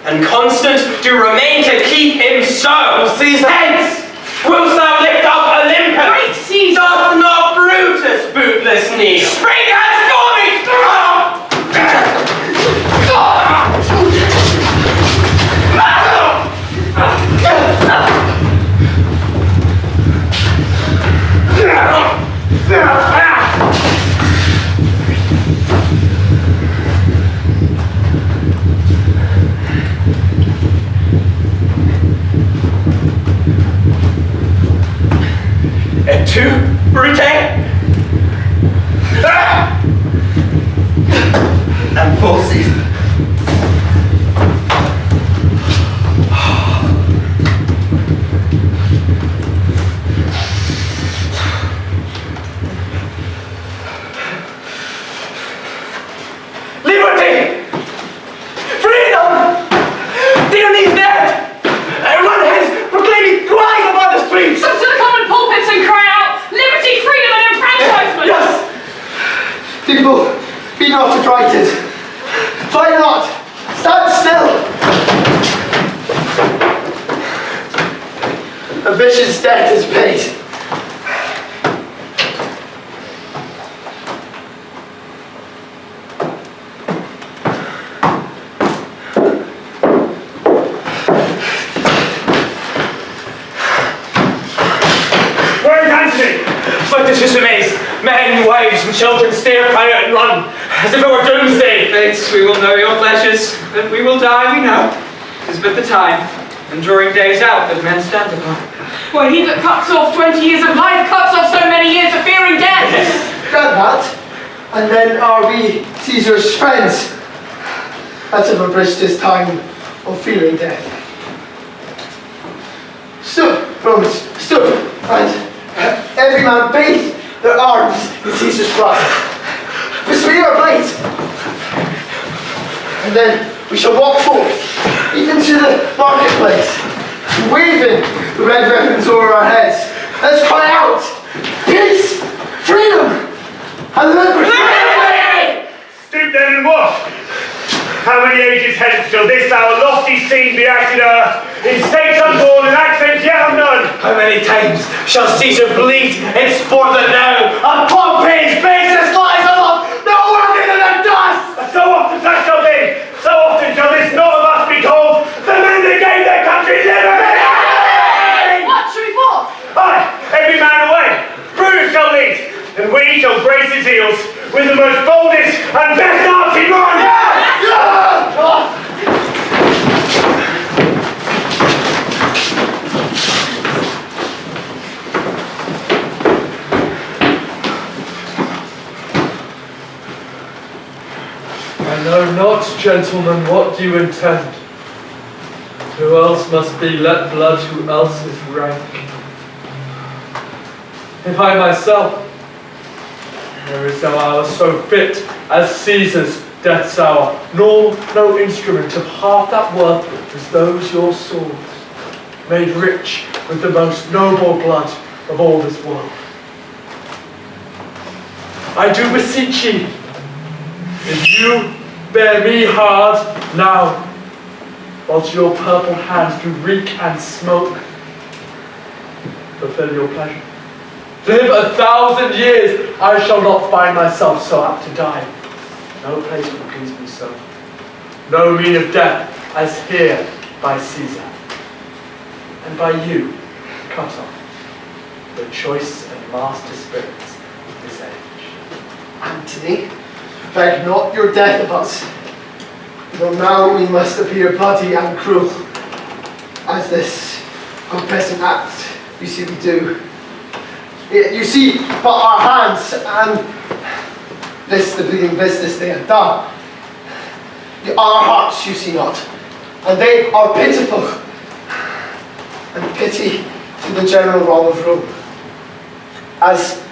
And constant to remain to keep him so. Caesar. Hence, wilt thou lift up Olympus? Great Caesar! Doth not Brutus bootless kneel? Spring and for me! Et tu, Brute? And full Caesar. Liberty! Freedom! Tyranny's dead! Everyone has proclaiming cries about the streets! Come to the common pulpits and cry out, liberty, freedom, and enfranchisement! Yes! People, be not affrighted. Fly not! Stand still! Ambition's debt is paid. Put this to amaze. Men, wives, and children stare, cry out, and run, as if it were doomsday. Fates, we will know your pleasures, and we will die, we know. 'Tis but the time, and during days out that men stand upon. Why, he that cuts off 20 years of life cuts off so many years of fearing death. Grant that, and then are we Caesar's friends. Let's have abridged this time of fearing death. Stoop, Romans, stoop, and every man bathe their arms in Caesar's blood. The spear blades, and then we shall walk forth, even to the marketplace, waving the red ribbons over our heads. Let's cry out, peace, freedom, and liberty! Stoop then and what? How many ages hence shall this our lofty scene be acted in states unborn and accents yet unknown? How many times shall Caesar bleed in sport that now on Pompey's basest lies alone, no worthy than the dust? So often that shall be, so often shall this not of us be called the men that gave their country liberty! What, should we forth? Aye, every man away, Brutus shall lead, and we shall grace his heels with the most boldest and best arms he run! I know not, gentlemen, what you intend. Who else must be let blood, who else is rank? If I myself, there is no hour so fit as Caesar's death's hour, nor no instrument of half that worth as those your swords, made rich with the most noble blood of all this world. I do beseech ye, if you bear me hard now, whilst your purple hands do reek and smoke, fulfill your pleasure. To live 1,000 years, I shall not find myself so apt to die. No place will please me so. No mean of death as here by Caesar, and by you cut off, the choice and master spirits of this age. Antony, beg not your death of us, though now we must appear bloody and cruel, as this unpleasant act you see we do. You see but our hands, and this the bleeding business they have done. Our hearts you see not, and they are pitiful, and pity to the general wrong of Rome. As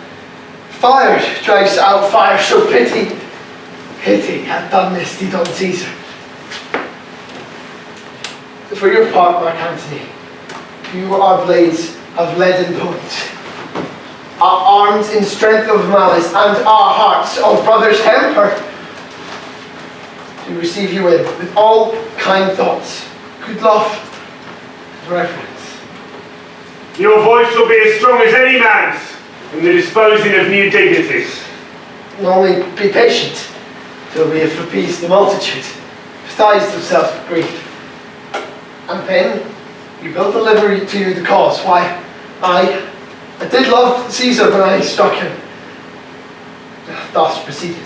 fire drives out fire, so pity hath done this deed on Caesar. For your part, Mark Antony, you our blades of leaden point, our arms in strength of malice, and our hearts of brother's temper, to receive you in with all kind thoughts, good love, and reverence. Your voice will be as strong as any man's in the disposing of new dignities. And only be patient till we have appeased the multitude, besides themselves with grief. And then you will deliver to you the cause why I did love Caesar when I struck him. Thus proceeded.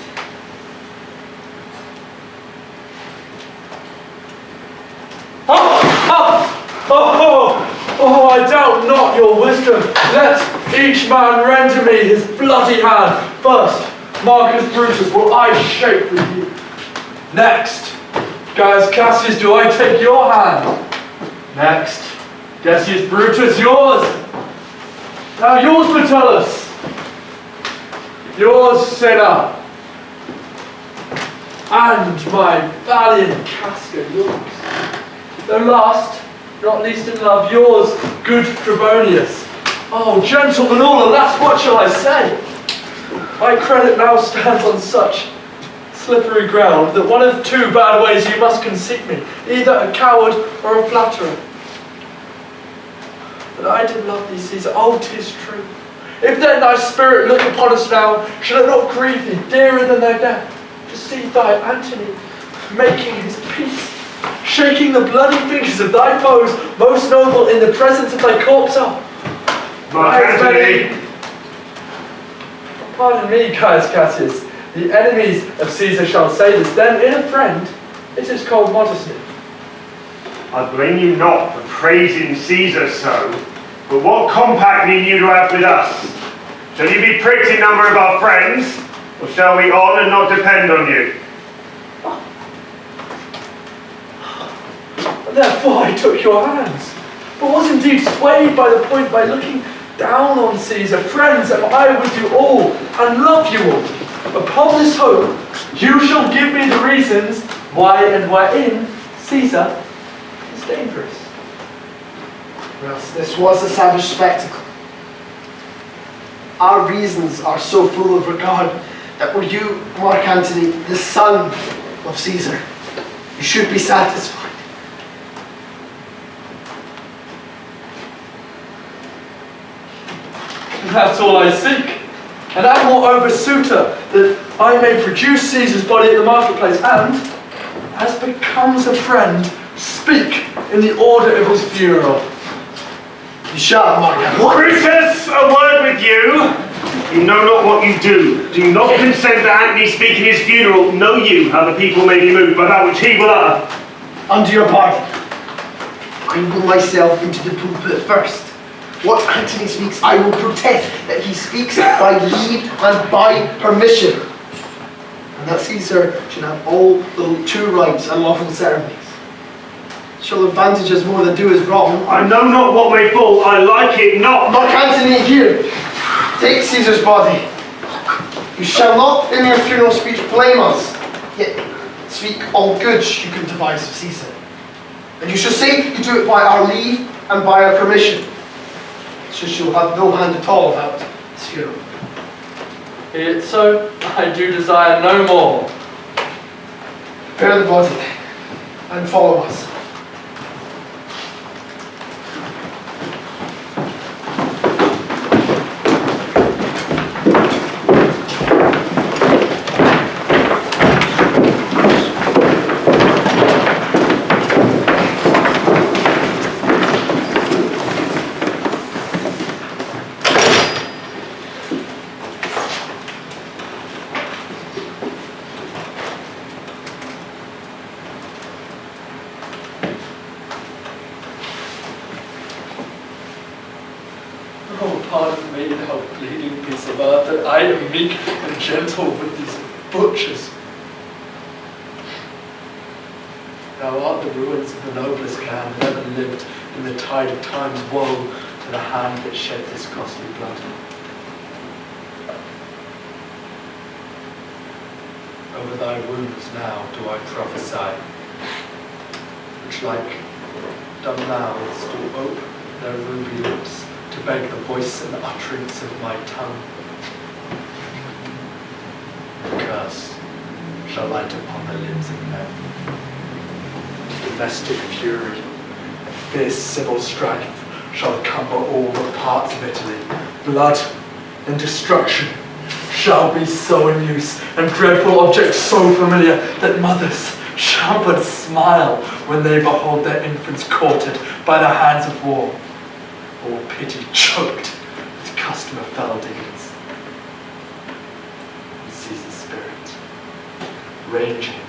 Oh, I doubt not your wisdom. Let each man render me his bloody hand. First, Marcus Brutus will I shake with you. Next, Gaius Cassius, do I take your hand. Next, Decius Brutus, yours. Now yours, Metellus. Yours, Cinna. And my valiant Casca, yours. The last, not least in love, yours, good Trebonius. Oh, gentlemen all, alas, what shall I say? My credit now stands on such slippery ground that one of two bad ways you must conceit me, either a coward or a flatterer. But I did love thee, Caesar, oh, 'tis true. If then thy spirit look upon us now, shall it not grieve thee dearer than thy death, to see thy Antony making his peace, shaking the bloody fingers of thy foes, most noble in the presence of thy corpse? Mark Antony, Pardon me, Caius Cassius. The enemies of Caesar shall say this, then in a friend, it is called modesty. I blame you not for praising Caesar so, but what compact mean you to have with us? Shall you be pricked in number of our friends, or shall we on and not depend on you? Therefore I took your hands, but was indeed swayed by the point by looking down on Caesar. Friends, am I with you all, and love you all. Upon this hope, you shall give me the reasons why and wherein Caesar is dangerous. Yes, this was a savage spectacle. Our reasons are so full of regard that were you, Mark Antony, the son of Caesar, you should be satisfied. That's all I seek. And am moreover suitor, that I may produce Caesar's body at the marketplace, and, as becomes a friend, speak in the order of his funeral. You shall, Mark Antony. Brutus, a word with you. You know not what you do. Do not consent to Antony speak in his funeral. Know you how the people may be moved by that which he will utter. Under your pardon, I will myself into the pulpit first. What Antony speaks, I will protest that he speaks by leave and by permission, and that Caesar should have all the true rights and lawful ceremonies. Shall advantages more than do is wrong? I know not what may fall, I like it not. Mark Antony, here, take Caesar's body. You shall not in your funeral speech blame us, yet speak all good you can devise of Caesar. And you shall say you do it by our leave and by our permission. So she'll have no hand at all about his funeral. Be it so, I do desire no more. Prepare the body then, and follow us. I am meek and gentle with these butchers. Thou art the ruins of the noblest clan that ever lived in the tide of time's woe to the hand that shed this costly blood. Over thy wounds now do I prophesy, which like dumb mouths do ope their ruby lips to beg the voice and utterance of my tongue. Curse shall light upon the limbs of men. Domestic fury, fierce civil strife shall cumber all the parts of Italy. Blood and destruction shall be so in use, and dreadful objects so familiar, that mothers shall but smile when they behold their infants courted by the hands of war, or pity choked with custom of fell deeds. Caesar's spirit, ranging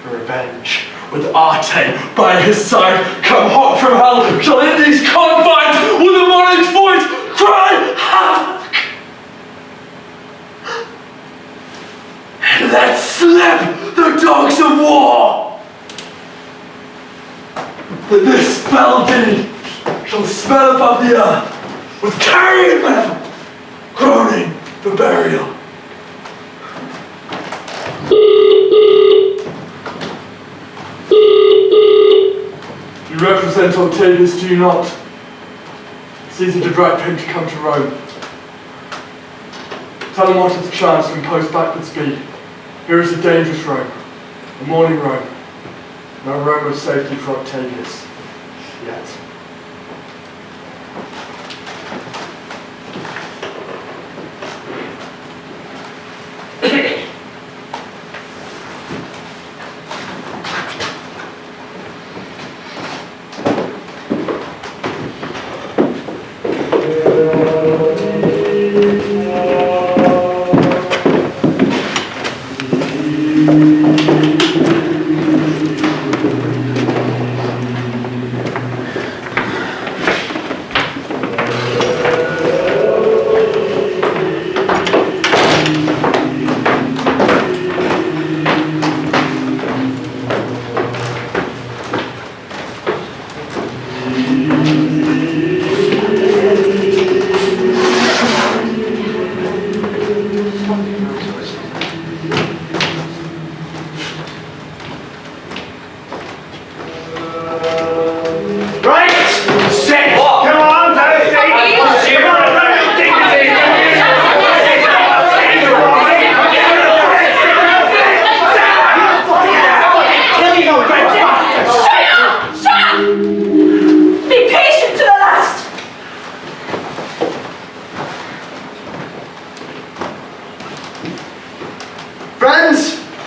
for revenge, with Arte by his side, come hot from hell, shall in these confines with a morning's voice cry havoc, and let slip the dogs of war. That this fell deed shall smell above the earth with carrion men groaning for burial. You represent Octavius, do you not? Caesar did right for him to come to Rome. Tell him what hath chanced and post backward speed. Here is a dangerous Rome, a mourning Rome, no Rome of safety for Octavius, yet.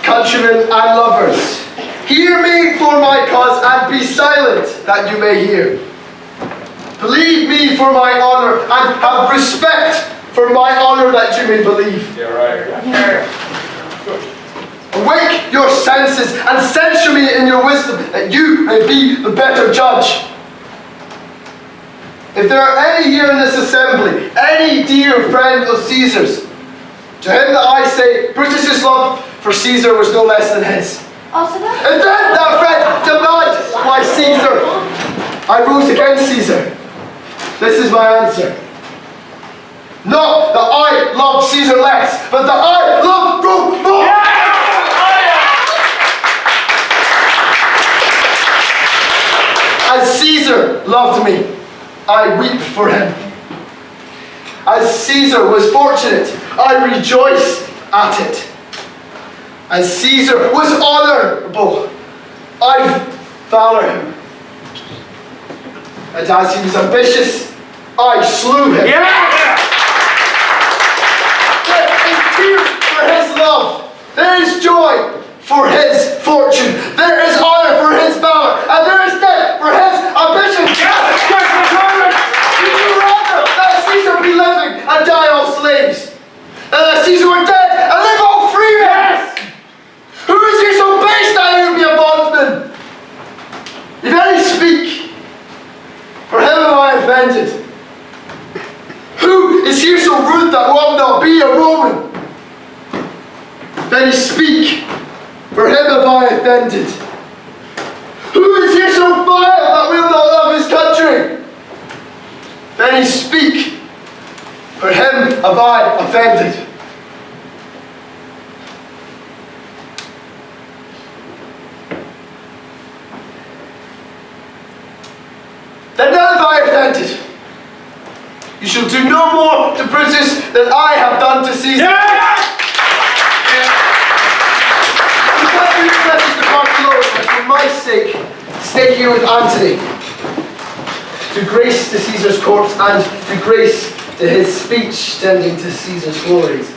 countrymen and lovers, hear me for my cause, and be silent that you may hear. Believe me for my honour, and have respect for my honour that you may believe. Yeah, right. Awake your senses and censure me in your wisdom, that you may be the better judge. If there are any here in this assembly, any dear friend of Caesar's, to him that I say, Brutus's love for Caesar was no less than his. Also that? And then that friend demand my Caesar. I rose against Caesar. This is my answer. Not that I love Caesar less, but that I love Rome more. As Caesar loved me, I weep for him. As Caesar was fortunate, I rejoice at it. As Caesar was honourable, I valour him. And as he was ambitious, I slew him. There is tears for his love. There is joy for his fortune. There is honour for his valour. And there is death for his ambition. Would you rather that Caesar be living and die all slaves, than that Caesar were dead and live all free men? Who is here so base that he would be a bondsman? If any speak, for him am I offended. Who is here so rude that will not be a Roman? If any speak, for him am I offended. Who is here so vile that will not love his country? If any speak, for him have I offended. Then none have I offended. You shall do no more to Brutus than I have done to Caesar. For my sake, stay here with Antony, to grace to Caesar's corpse and to grace to his speech tending to Caesar's glories,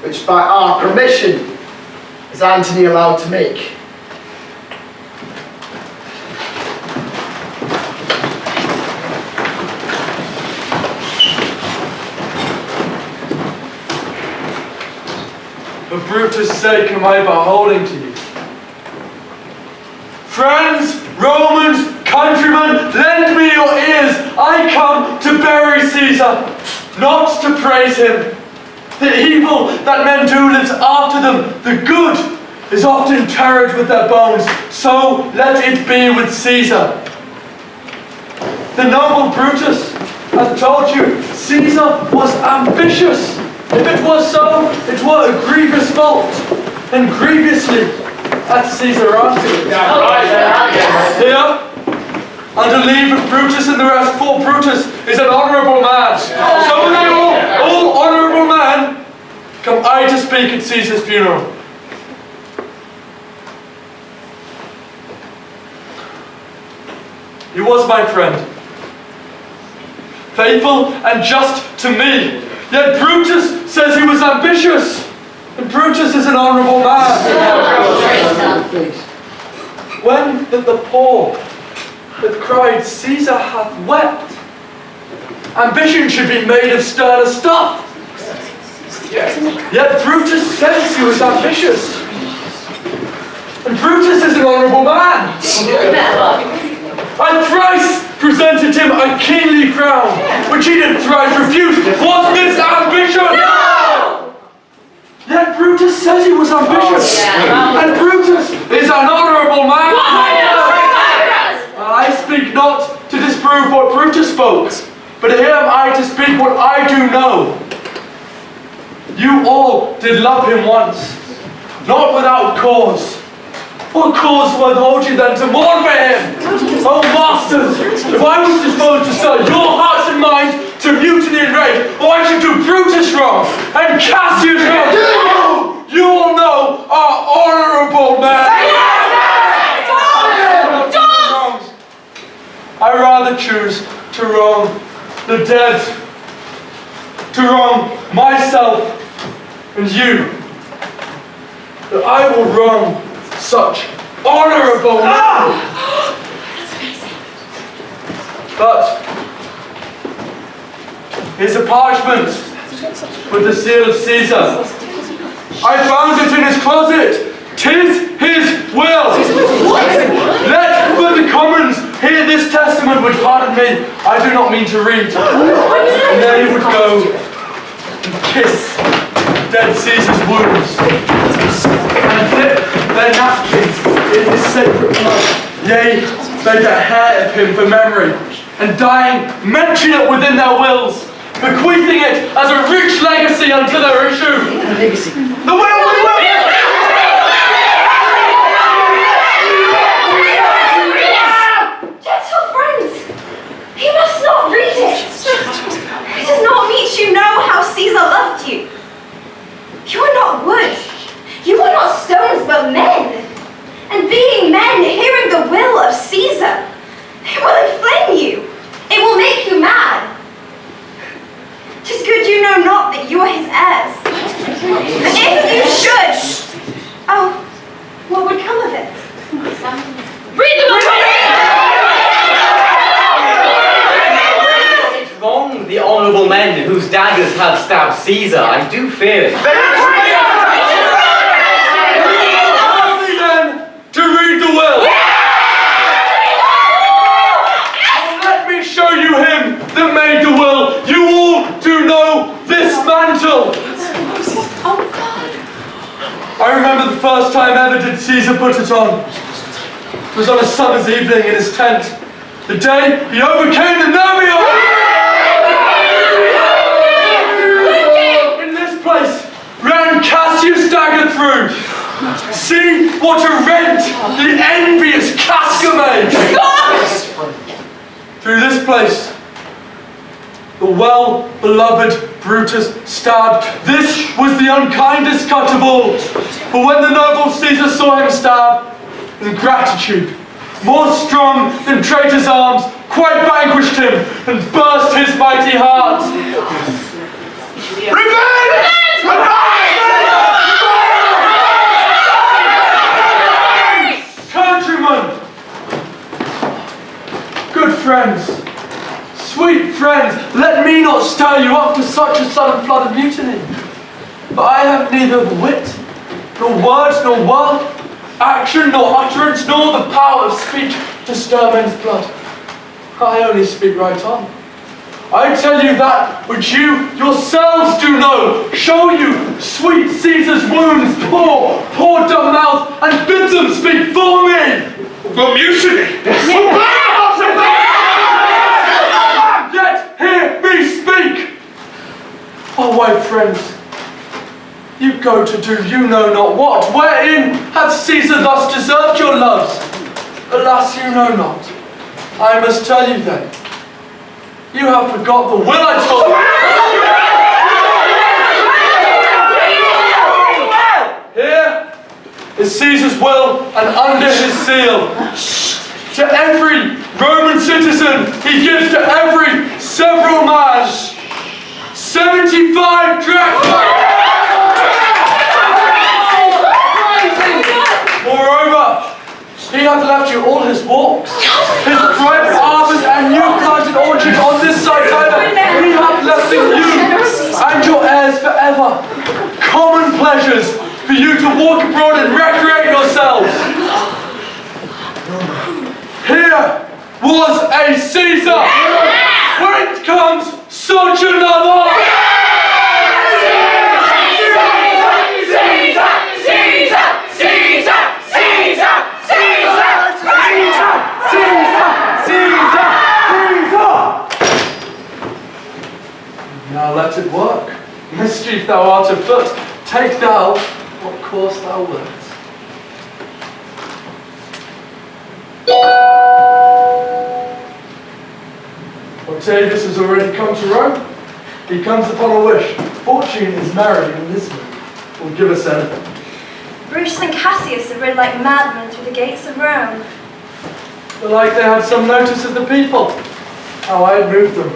which by our permission is Antony allowed to make. For Brutus' sake am I beholding to you. Friends, Romans, countrymen, lend me your ears. I come to bury Caesar, not to praise him. The evil that men do lives after them. The good is often interred with their bones. So let it be with Caesar. The noble Brutus hath told you Caesar was ambitious. If it was so, it were a grievous fault, and grievously at Caesar afterwards. Here, under leave of Brutus and the rest, for Brutus is an honourable man. So with you all honourable man, come I to speak at Caesar's funeral. He was my friend, faithful and just to me. Yet Brutus says he was ambitious, and Brutus is an honourable man. When did the poor that cried, Caesar hath wept? Ambition should be made of sterner stuff. Yet Brutus says he was ambitious, and Brutus is an honourable man. I thrice presented him a kingly crown, which he did thrice refuse. Was this ambition? No! Yet Brutus says he was ambitious, and Brutus is an honourable man. I speak not to disprove what Brutus spoke, but here am I to speak what I do know. You all did love him once, not without cause. What cause would hold you then to mourn for him? Oh masters, if I was disposed to sell your hearts and minds to mutiny and rage, or I should do Brutus wrong and Cassius wrong, you all know our honourable man. I rather choose to wrong the dead, to wrong myself and you. that I will wrong such honourable men. But here's a parchment with the seal of Caesar. I found it in his closet. 'Tis his will. Let but the commons hear this testament which, pardon me, I do not mean to read. And then he would go and kiss dead Caesar's wounds and dip their napkins in his sacred blood. Yea, they that hair of him for memory, and dying mention it within their wills, bequeathing it as a rich legacy unto their issue. The will! Gentle friends, he must not read it. It does not meet you know how Caesar loved you. You are not wood, you are not stones, but men. And being men, hearing the will of Caesar, it will inflame you. It will make you mad. 'Tis good you know not that you are his heirs. But if you should, oh, what would come of it? Read the It's wrong, the honourable men whose daggers have stabbed Caesar. I do fear it. Only then to read the will. Let me show you him that made the will. You all do know this mantle. I remember the first time ever did Caesar put it on. It was on a summer's evening in his tent, the day he overcame the Nervii. In this place ran Cassius dagger through. See what a rent the envious Casca made. Through this place the well-beloved Brutus stabbed. This was the unkindest cut of all. For when the noble Caesar saw him stab, in gratitude, more strong than traitor's arms, quite vanquished him and burst his mighty heart. Revenge! Countrymen! Good friends! Sweet friends, let me not stir you up to such a sudden flood of mutiny. For I have neither the wit, nor words, nor worth, action, nor utterance, nor the power of speech to stir men's blood. I only speak right on. I tell you that which you yourselves do know. Show you sweet Caesar's wounds, poor dumb mouth, and bid them speak for me. The mutiny! Yet hear me speak! Oh, white friends, you go to do you know not what. Wherein hath Caesar thus deserved your loves? Alas, you know not. I must tell you then. You have forgot the will I told you. Here is Caesar's will, and under his seal. To every Roman citizen, he gives to every several man 75 drachmas. Moreover, he hath left you all his walks, his private arbours and new planted orchards on this side either. He hath left in you and your heirs forever common pleasures for you to walk abroad and recreate yourselves. Here was a Caesar. Whence comes such another? Now let it work. Mischief thou art afoot. Take thou what course thou wilt. Octavius has already come to Rome. He comes upon a wish. Fortune is married, and this will give us anything. Brutus and Cassius have rid like madmen through the gates of Rome. Belike they had some notice of the people, how I had moved them.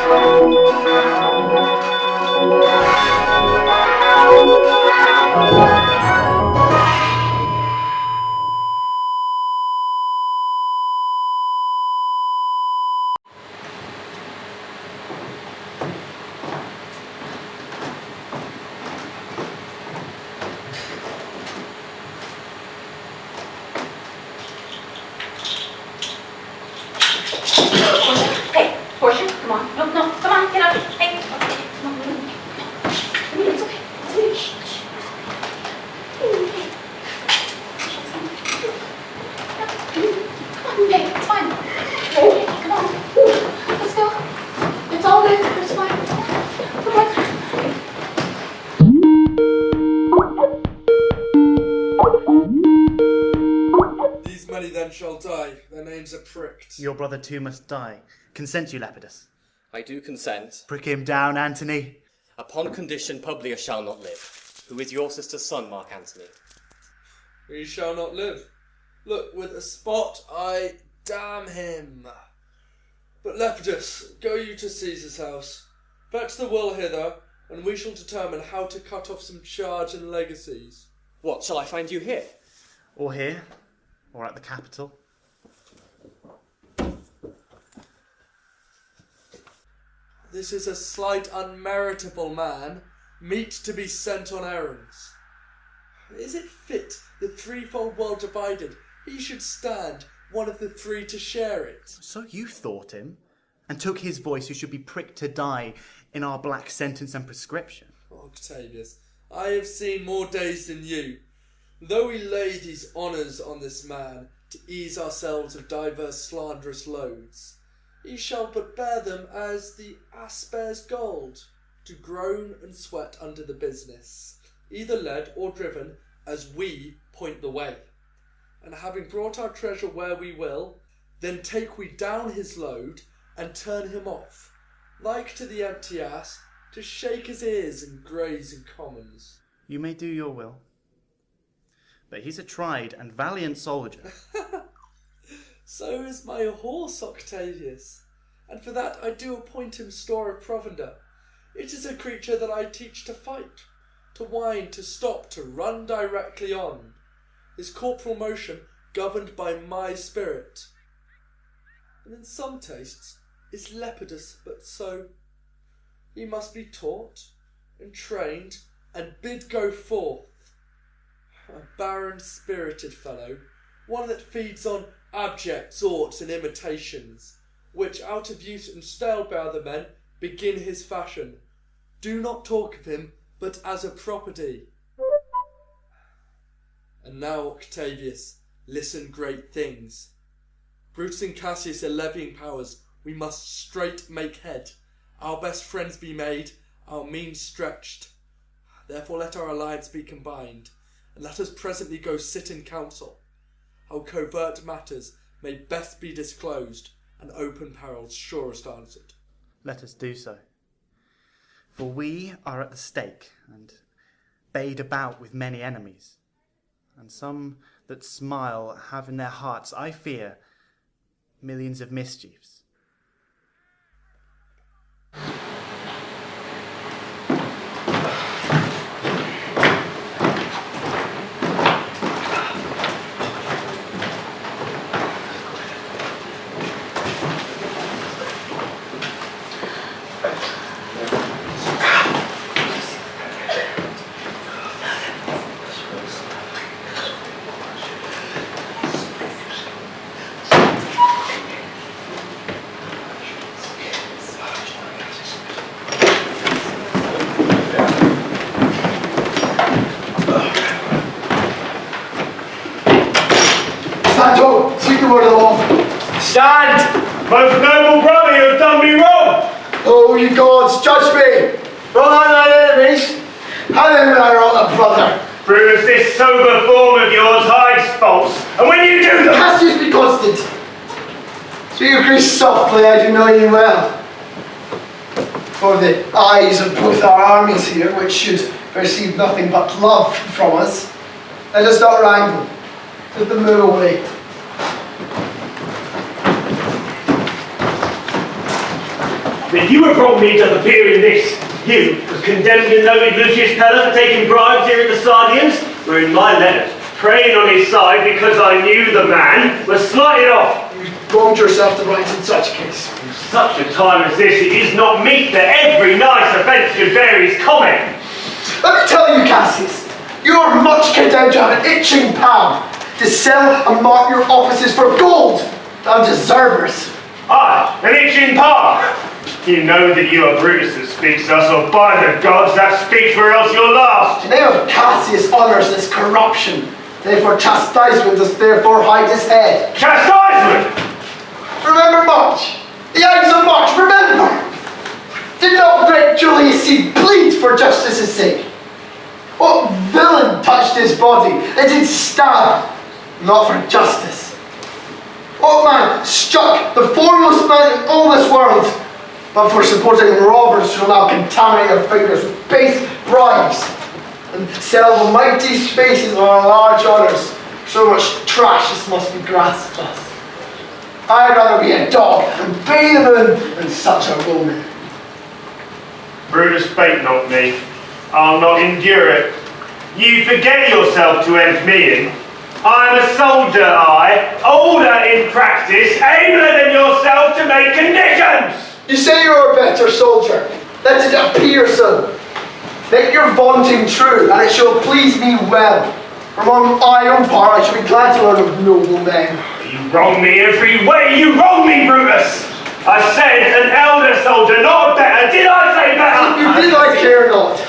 Hey, Portia, come on. No, come on, get up. Hey, come on. It's okay. It's okay. Shh, shh. Come on, babe, it's fine. Hey, come on. Let's go. It's all good. It's fine. Come on. These many then shall die, their names are pricked. Your brother too must die. Consent you, Lepidus? I do consent. Prick him down, Antony. Upon condition Publius shall not live, who is your sister's son, Mark Antony. He shall not live. Look, with a spot I damn him. But Lepidus, go you to Caesar's house. Fetch the will hither, and we shall determine how to cut off some charge and legacies. What, shall I find you here? Or here, or at the capital. This is a slight unmeritable man, meet to be sent on errands. Is it fit, the threefold world divided, he should stand, one of the three to share it? So you thought him, and took his voice who should be pricked to die in our black sentence and prescription. Octavius, I have seen more days than you. Though we lay these honours on this man, to ease ourselves of divers slanderous loads, he shall but bear them as the ass bears gold, to groan and sweat under the business, either led or driven, as we point the way. And having brought our treasure where we will, then take we down his load, and turn him off, like to the empty ass, to shake his ears and graze in commons. You may do your will. But he's a tried and valiant soldier. So is my horse, Octavius, and for that I do appoint him store of provender. It is a creature that I teach to fight, to wind, to stop, to run directly on, his corporal motion governed by my spirit. And in some tastes is Lepidus but so. He must be taught and trained and bid go forth. A barren-spirited fellow, one that feeds on abject thoughts and imitations, which out of use and stale by other men begin his fashion. Do not talk of him, but as a property. And now, Octavius, listen great things. Brutus and Cassius are levying powers, we must straight make head. Our best friends be made, our means stretched. Therefore let our alliance be combined, and let us presently go sit in council, how covert matters may best be disclosed, and open perils surest answered. Let us do so. For we are at the stake, and bayed about with many enemies. And some that smile have in their hearts, I fear, millions of mischiefs. Stand! Most noble brother, you have done me wrong! Oh, you gods, judge me! Wrong on thine enemies? How then will I wrong a brother? Brutus, this sober form of yours hides faults, and when you do them... Cassius, be constant! Speak of Greece softly, I do know you well. For the eyes of both our armies here, which should perceive nothing but love from us, let us not wrangle. Let them move away. that you have brought me doth appear in this. You have condemned and noted Lucius Pella for taking bribes here at the Sardians, where in my letters, praying on his side because I knew the man, was slighted off. You wronged yourself to write in such a case. In such a time as this, it is not meet that every nice offence should bear his comment. Let me tell you, Cassius, you are much condemned to have an itching palm, to sell and mark your offices for gold, undeservers. Aye, an itching palm. You know that you are Brutus that speaks thus, or by the gods that speaks where else you're lost. The name of Cassius honours this corruption, therefore chastisement does therefore hide his head. Chastisement! Remember March, the Ides of March, remember! Did not great Julius bleed for justice's sake? What villain touched his body and did stab, not for justice? What man struck the foremost man in all this world, but for supporting robbers who now contaminate their fingers with base bribes and sell the mighty spaces of our large honours? So much trash as must be grasped us. I'd rather be a dog and bathe the moon than such a woman. Brutus, bait not me. I'll not endure it. You forget yourself to end me in. I'm a soldier, older in practice, abler than yourself to make conditions. You say you're a better soldier. Let it appear so. Make your vaunting true, and it shall please me well. For my own part, I shall be glad to learn of noble men. You wrong me every way. You wrong me, Brutus. I said an elder soldier, not a better. Did I say better? If you did, I care not.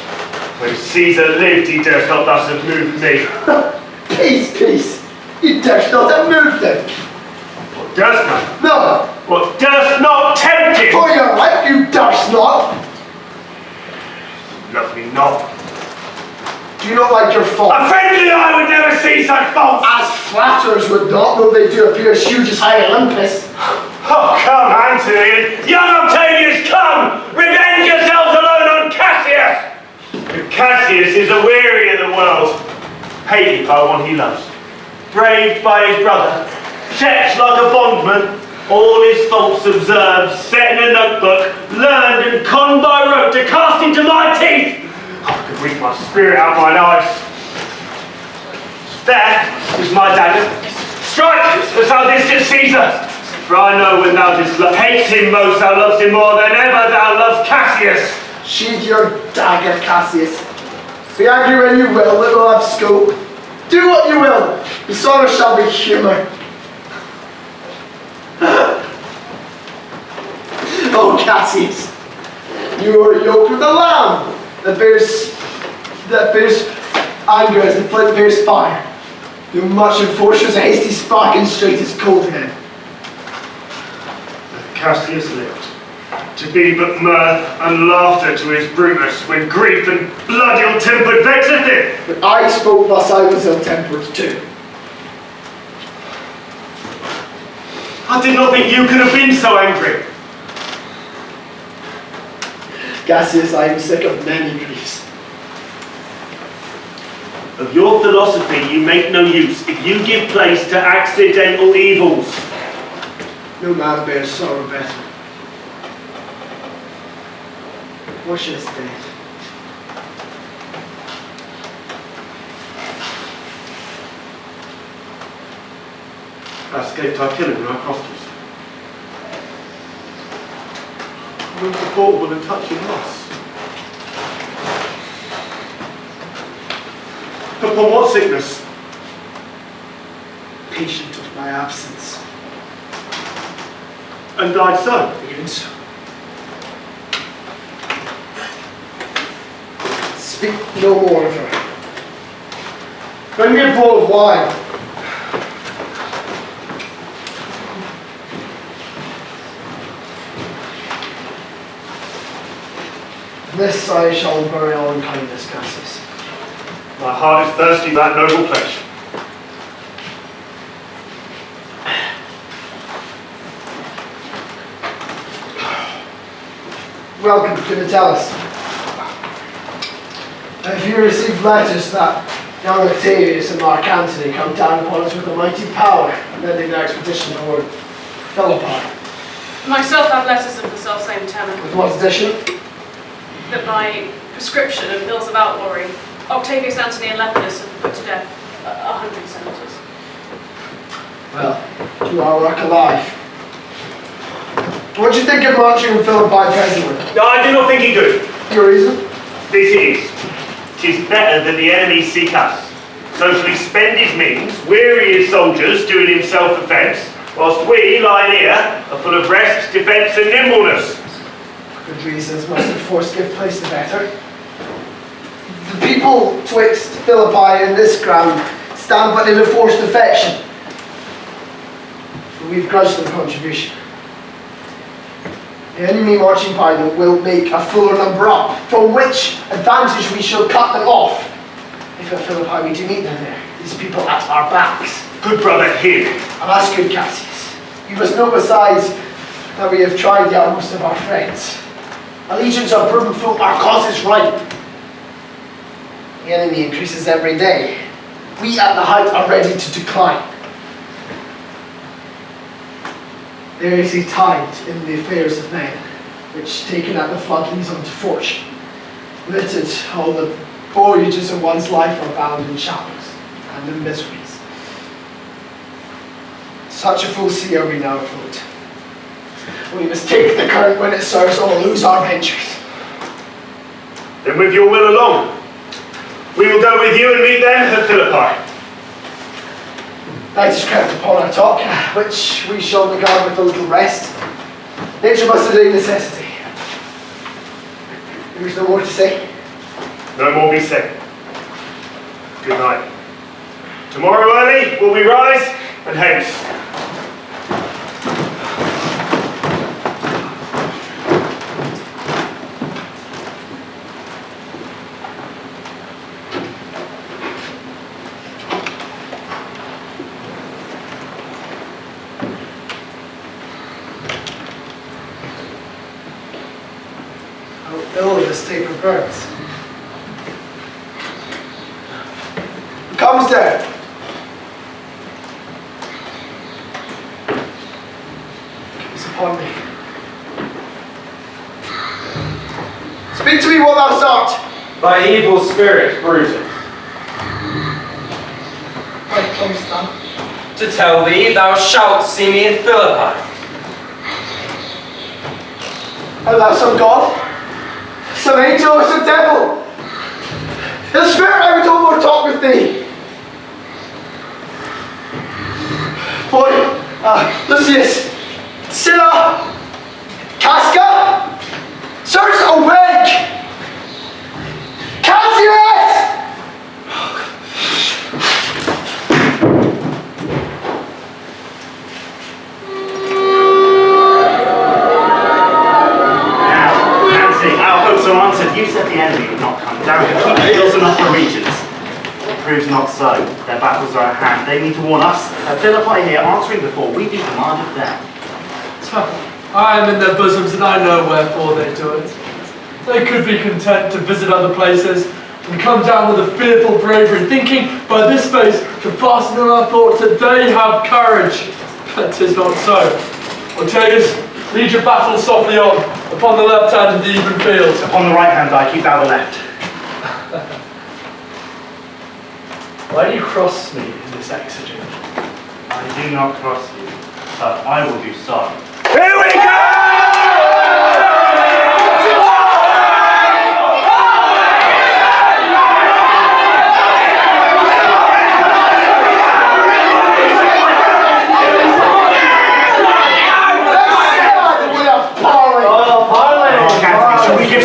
When Caesar lived, he durst not thus have moved me. Peace, peace. You durst not have moved him. What, durst not? No. What, durst not tempt him? For your life, you durst not. Love me not. Do you not like your faults? A friendly eye would never see such faults. As flatterers would not, though they do appear as huge as high Olympus. Oh, come, Antony, and young Octavius, come! Revenge yourselves alone on Cassius! Cassius is a weary of the world, hated by one he loves, braved by his brother, checked like a bondman, all his faults observed, set in a notebook, learned and conned by rote to cast into my teeth. I could weep my spirit out of mine eyes. There is my dagger. Strike, as thou didst at Caesar. For I know when thou didst hate him most, thou lovest him more than ever thou lovest Cassius. Sheathe your dagger, Cassius. Be angry when you will, it will have scope. Do what you will, his honour shall be humour. Oh, Cassius, you are yoked with a lamb that bears anger as the flint bears fire. You much enforce as a hasty spark and straight as cold head. Cassius lived, to be but mirth and laughter to his Brutus, when grief and blood ill-tempered vexeth him. When I spoke thus, I was ill-tempered too. I did not think you could have been so angry. Cassius, I am sick of many griefs. Of your philosophy you make no use if you give place to accidental evils. No man bears sorrow better. Portia is dead. I escaped our killing when I crossed us. Unsupportable and touching loss. Upon what sickness? Patient of my absence. And died so? Even so. Speak no more of her. Bring me a bowl of wine. This I shall bury all in kindness, Cassius. My heart is thirsty for that noble pledge. Welcome to Metellus. If you received letters that young Decius and Mark Antony come down upon us with a mighty power, amending their expedition toward Philippi. Myself have letters of the self-same tenement. With what addition? That by prescription and bills of outlawry, Octavius, Antony, and Lepidus have put to death 100 senators. Well, you are work alive. What do you think of marching with Philippi presently? I do not think it good. Your reason? This is. 'Tis better that the enemy seek us. So shall he spend his means, weary his soldiers, doing himself offence, whilst we, lying here, are full of rest, defence, and nimbleness. Good reasons must of force give place to better. The people twixt Philippi and this ground stand but in a forced affection. For we've grudged them contribution. The enemy marching by them will make a fuller number up, from which advantage we shall cut them off. If at Philippi we do meet them there, these people at our backs. Good brother, hear me. Alas, good Cassius, you must know besides that we have tried the utmost of our friends. Allegiance are burdenful, our cause is right. The enemy increases every day. We at the height are ready to decline. There is a tide in the affairs of men, which taken at the flood leads on to fortune. Littered, all the voyages of one's life are bound in shadows and in miseries. Such a full sea are we now afloat. We must take the current when it serves or lose our ventures. Then with your will along, we will go with you and meet them at Philippi. Night is crept upon our talk, which we shall regard with a little rest. Nature must ordain necessity. There is no more to say. No more be said. Good night. Tomorrow early will we rise and hence. Ill this taper burns. Who comes there? It's upon me. Speak to me what thou art. Thy evil spirit, Brutus. Why comest thou? To tell thee, thou shalt see me in Philippi. Art thou some god? Some angel or some devil? In the spirit I would no more talk with thee. Boy, Decius, Cinna, Casca, search awake! Cassius! Answered, you said the enemy would not come down to keep fields and upper regions. It proves not so. Their battles are at hand. They need to warn us. Philippi here answering before we do command of them. I am in their bosoms and I know wherefore they do it. They could be content to visit other places and come down with a fearful bravery, thinking by this space to fasten on our thoughts that they have courage. But 'tis not so. Octavius, lead your battle softly on, upon the left hand of the even field. Upon the right hand I keep thou the left. Why do you cross me in this exigence? I do not cross you, but I will do so. Here we go!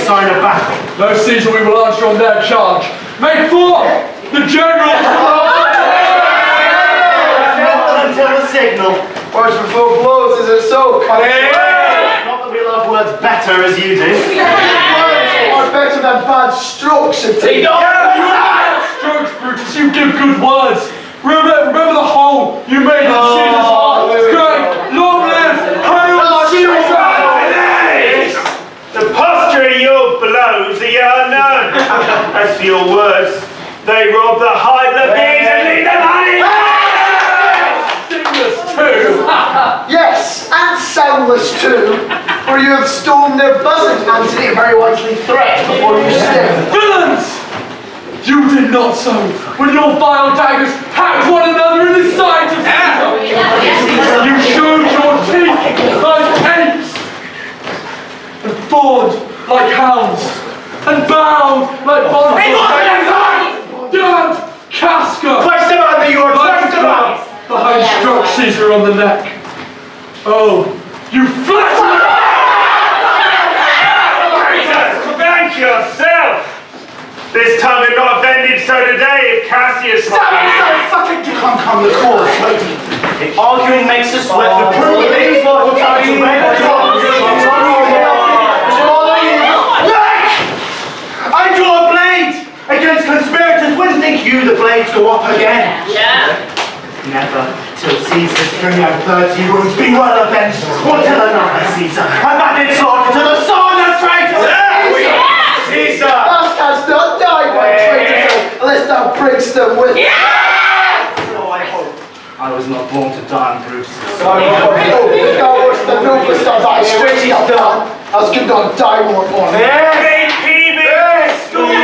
Sign of battle. No, Caesar, we will answer on their charge. Make forth! The general! Not until the signal. Words before blows, is it so? Not that we love words better as you do. Words are better than bad strokes. Strokes, Brutus, you give good words. Remember the hole you made in Caesar's heart. Great, long live, hail Caesar! The posture of your blows are yet unknown. As for your words, they rob the hide the bees and lead the money. Stingless too. Yes, and soundless too. For For you have stolen their buzzard, Antony, very wisely threat before you stare. Villains! You did not so when your vile daggers hacked one another in the sides of Cinna. You showed your teeth like apes, and fawned like hounds, and bowed like monsters. Damned Casca! Place them under your behind struck Caesar on the neck. Oh, you flattered! Thank yourself! This time we're not offended, so today if Cassius... Fucking come, the cause. If arguing makes us sweat, the proof is what time to I draw a blade against conspirators. Wouldn't think you, the blades, go up again. Yeah. Never till Caesar's string out 30 wounds be well avenged, or till another Caesar. I've added slaughter to the sword of traitors. Caesar! Thou canst not die by traitors unless thou bringst them with thee. So I hope I was not born to die on Brutus. Thou wast the noblest of thy straight done. Thou could not die more honor. Hey, PB! Schoolboy!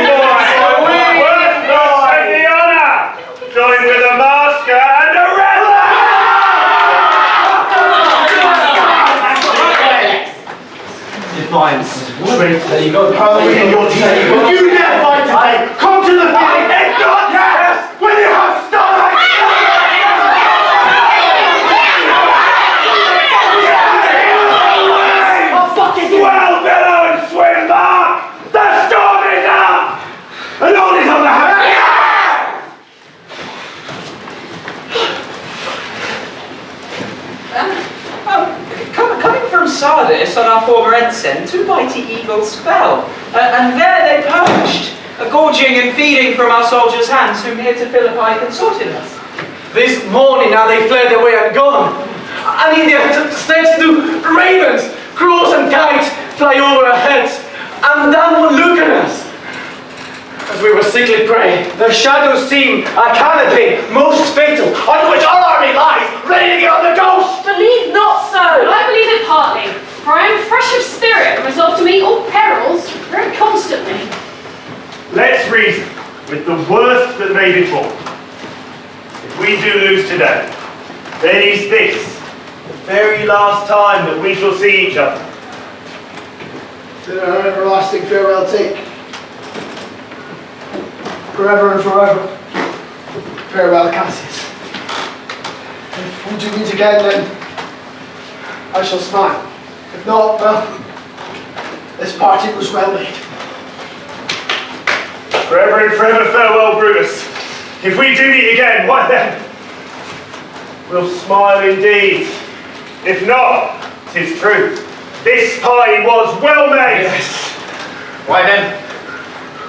Take the honor! Join with a masker and a rebel! Defiance. There you go. Power in your teeth. If you dare fight today, come to the field. If not, yes, when you have started. Swell, billow, and swim, Mark! The storm is up! And all is on the hand. Coming from Sardis on our former ensign, two mighty eagles fell, and there they perished, gorging and feeding from our soldiers' hands, whom here to Philippi consorted us. This morning now they fled away and gone. And in their steps do ravens, crows and kites fly over our heads, and then will look at us. As we were sickly prey, their shadows seem a canopy most fatal, on which our army lies, ready to get on the ghost. Believe not so. I believe it partly, for I am fresh of spirit and resolved to meet all perils very constantly. Let's reason with the worst that may befall. If we do lose today, then is this the very last time that we shall see each other. Then our everlasting farewell take. Forever and forever. Farewell, Cassius. If we do meet again, then I shall smile. If not, well, this party was well made. Forever and forever farewell, Brutus. If we do meet again, why then? We'll smile indeed. If not, 'tis true. This pie was well made. Yes. Why then,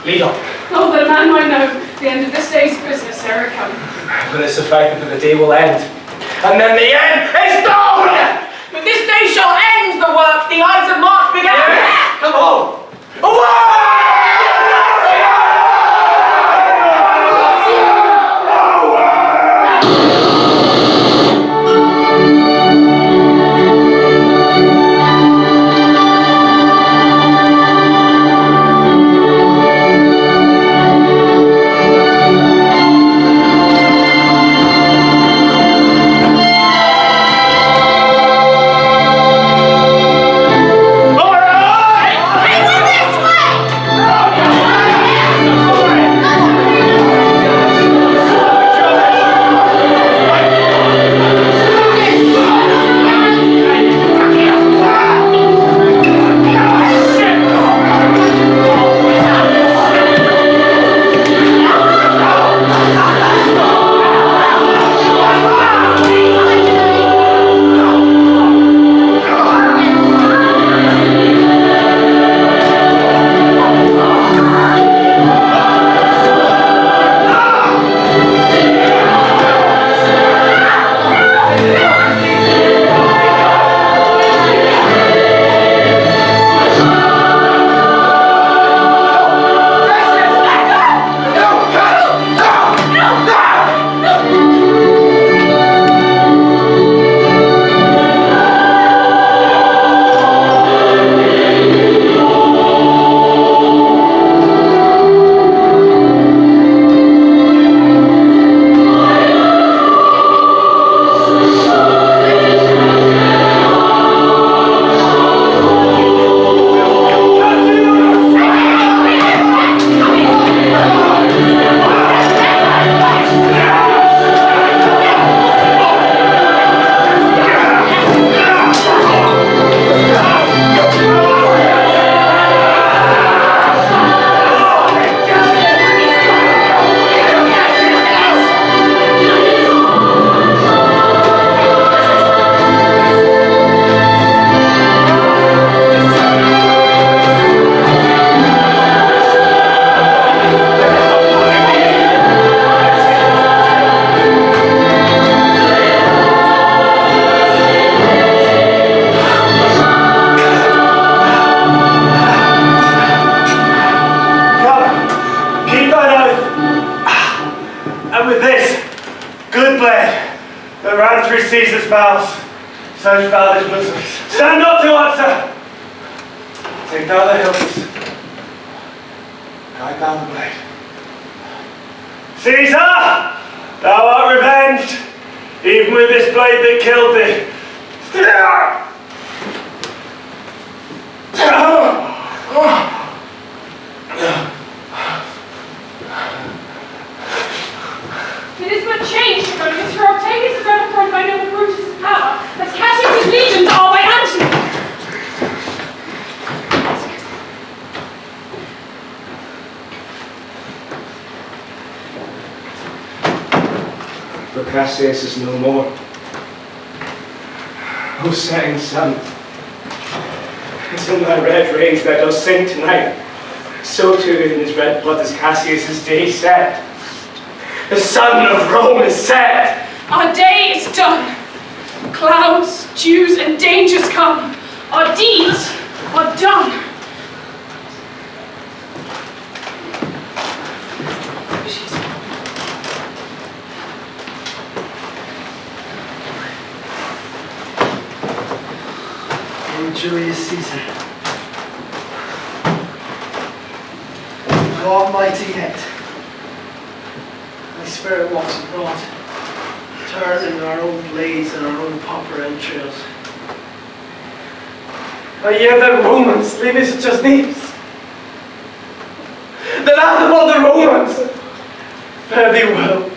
lead on. Oh, that a man might know the end of this day's business ere it come. But it's a fact that the day will end. And then the end is done! But this day shall end the work the eyes of Mark began. Yes. Come home. Away! Hey, this way! ran through Caesar's bowels, so foul his bosom. Stand not to answer! Take down the hilts. Guide down the blade. Caesar! Thou art revenged, even with this blade that killed thee. It is but change, Brutus, for Octavius is overthrown by noble Brutus' power, as Cassius' legions are by Antony. But Cassius is no more. O setting sun, as in thy red rays thou dost sing tonight, so too in his red blood is Cassius' day set. The sun of Rome is set. Our day is done. Clouds, dews, and dangers come. Our deeds are done. Julius Caesar, God mighty yet, thy spirit walks abroad, turning our own blades and our own pauper entrails. I hear the Romans leave us such as these. The land of all the Romans. Fare thee well.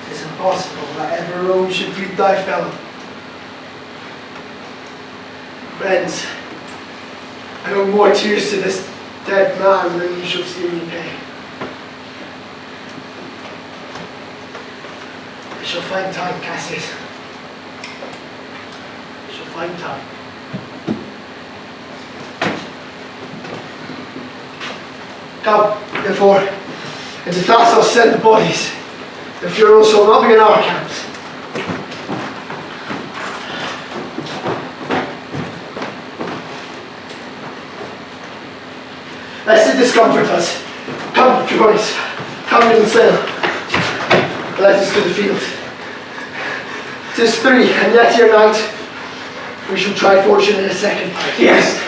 It is impossible that ever Rome should bleed thy fellow. Friends, I owe more tears to this dead man than you shall see me pay. I shall find time, Cassius. I shall find time. Come, therefore, and to fast I'll send the bodies. The funeral shall not be in our camps. Lest it discomfort us. Come, boys, come and sail. Let us to the field. 'Tis 3, and yet ere night, we shall try fortune in a second. Yes.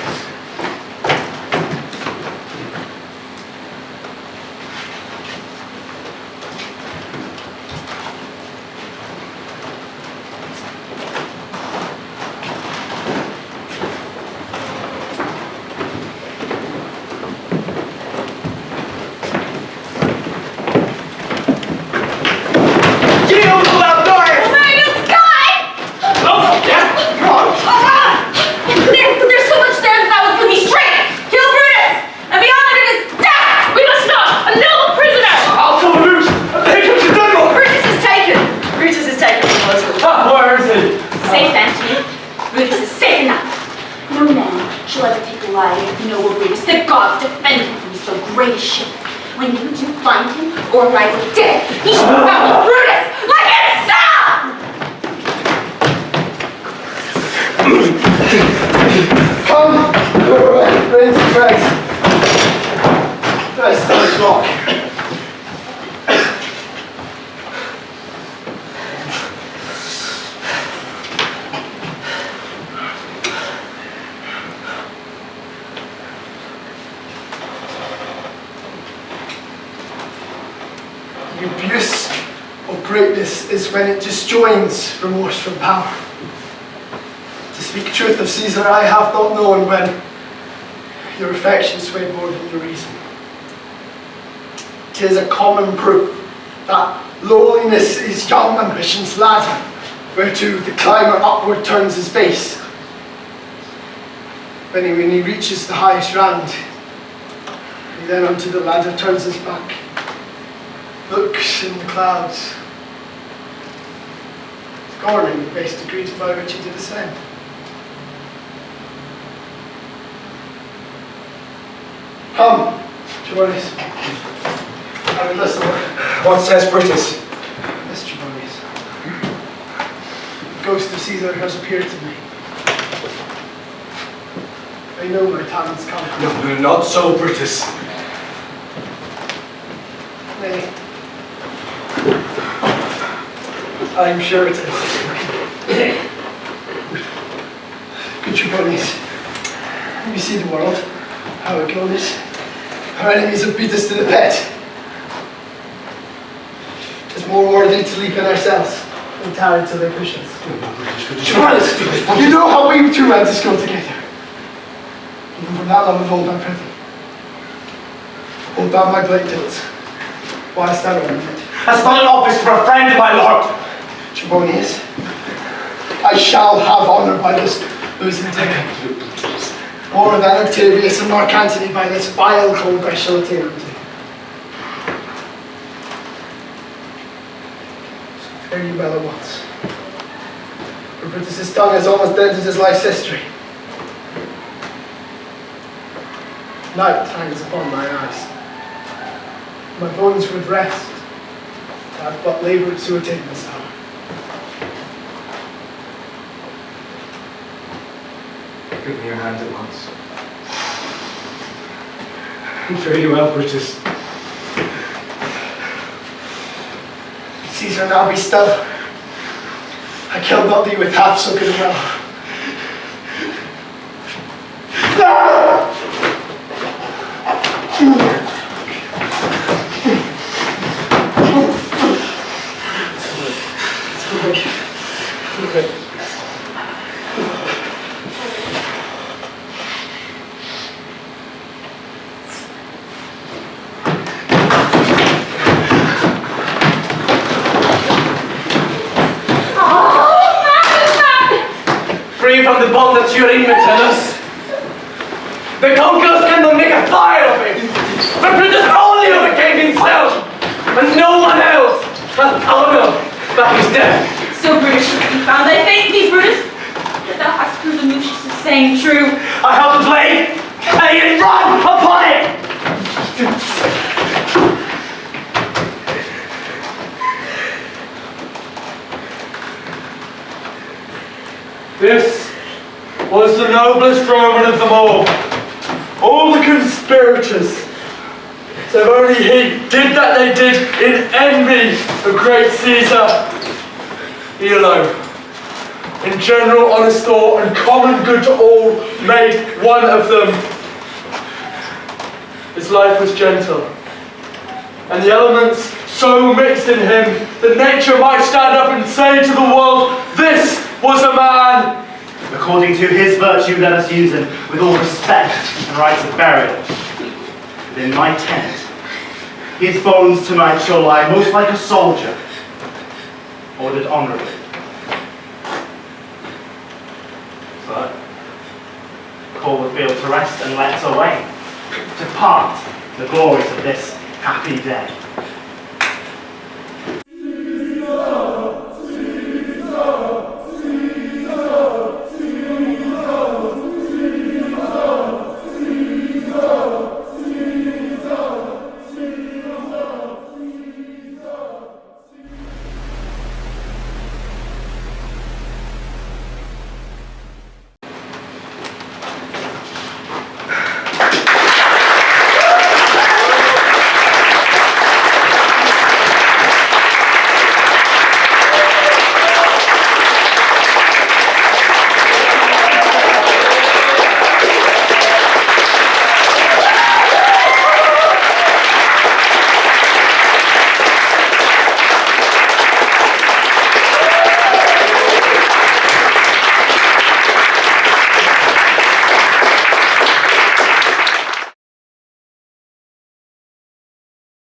Safe, Antony. Brutus is safe enough. No man shall ever take the life of noble Brutus. The gods defend him from so great a ship. When you do find him, or rise of dead, he shall follow Brutus like himself! Come, raise the friends. Let's start rock. The abuse of greatness is when it disjoins remorse from power. To speak truth of Caesar, I have not known when your affection swayed more than your reason. 'Tis a common proof that lowliness is young ambition's ladder, whereto the climber upward turns his face. When he reaches the highest round, he then unto the ladder turns his back, looks in the clouds, scorning the base degrees by which he did ascend. Come, Julius. I will listen. What says Brutus? Yes, Julius. The ghost of Caesar has appeared to me. I know my time has come. No, not so, Brutus. Nay. I'm sure it is. Good Trebonius, we see the world, how it goes. Our enemies have beat us to the pit. It's more worthy to leap in ourselves than tarry till they push us. Trebonius, you know how we two had to go together. Even from that love of old my privy. Hold down my blade tilts. Why stand on it? That's not an office for a friend, my lord. Trebonius, I shall have honour by this losing ticket. More than Octavius and Mark Antony by this vile conquest shall attain unto. So fare you well at once. For Brutus's tongue is almost dented his life's history. Night hangs upon my eyes. My bones would rest. I have but laboured to attain this hour. Give me your hand at once. Fare you well, Brutus. Caesar, now be still. I killed not thee with half so good a will. Free from the bond that you're in, Metellus. The conquerors cannot make a fire of him. But Brutus only overcame himself, and no one else. But honor by his death. So British you found thy faith, thee, Brutus, that thou hast proven Lucius' saying true. I held the blade, and he run upon it. This was the noblest Roman of them all. All the conspirators. So if only he did that they did in envy of great Caesar. He alone, in general honest thought and common good to all, made one of them. His life was gentle, and the elements so mixed in him that nature might stand up and say to the world, this was a man. According to his virtue, let us use him with all respect and rites of burial. Within my tent, his bones tonight shall lie most like a soldier, ordered honourably. So, call the field to rest and let's away, depart the glories of this happy day.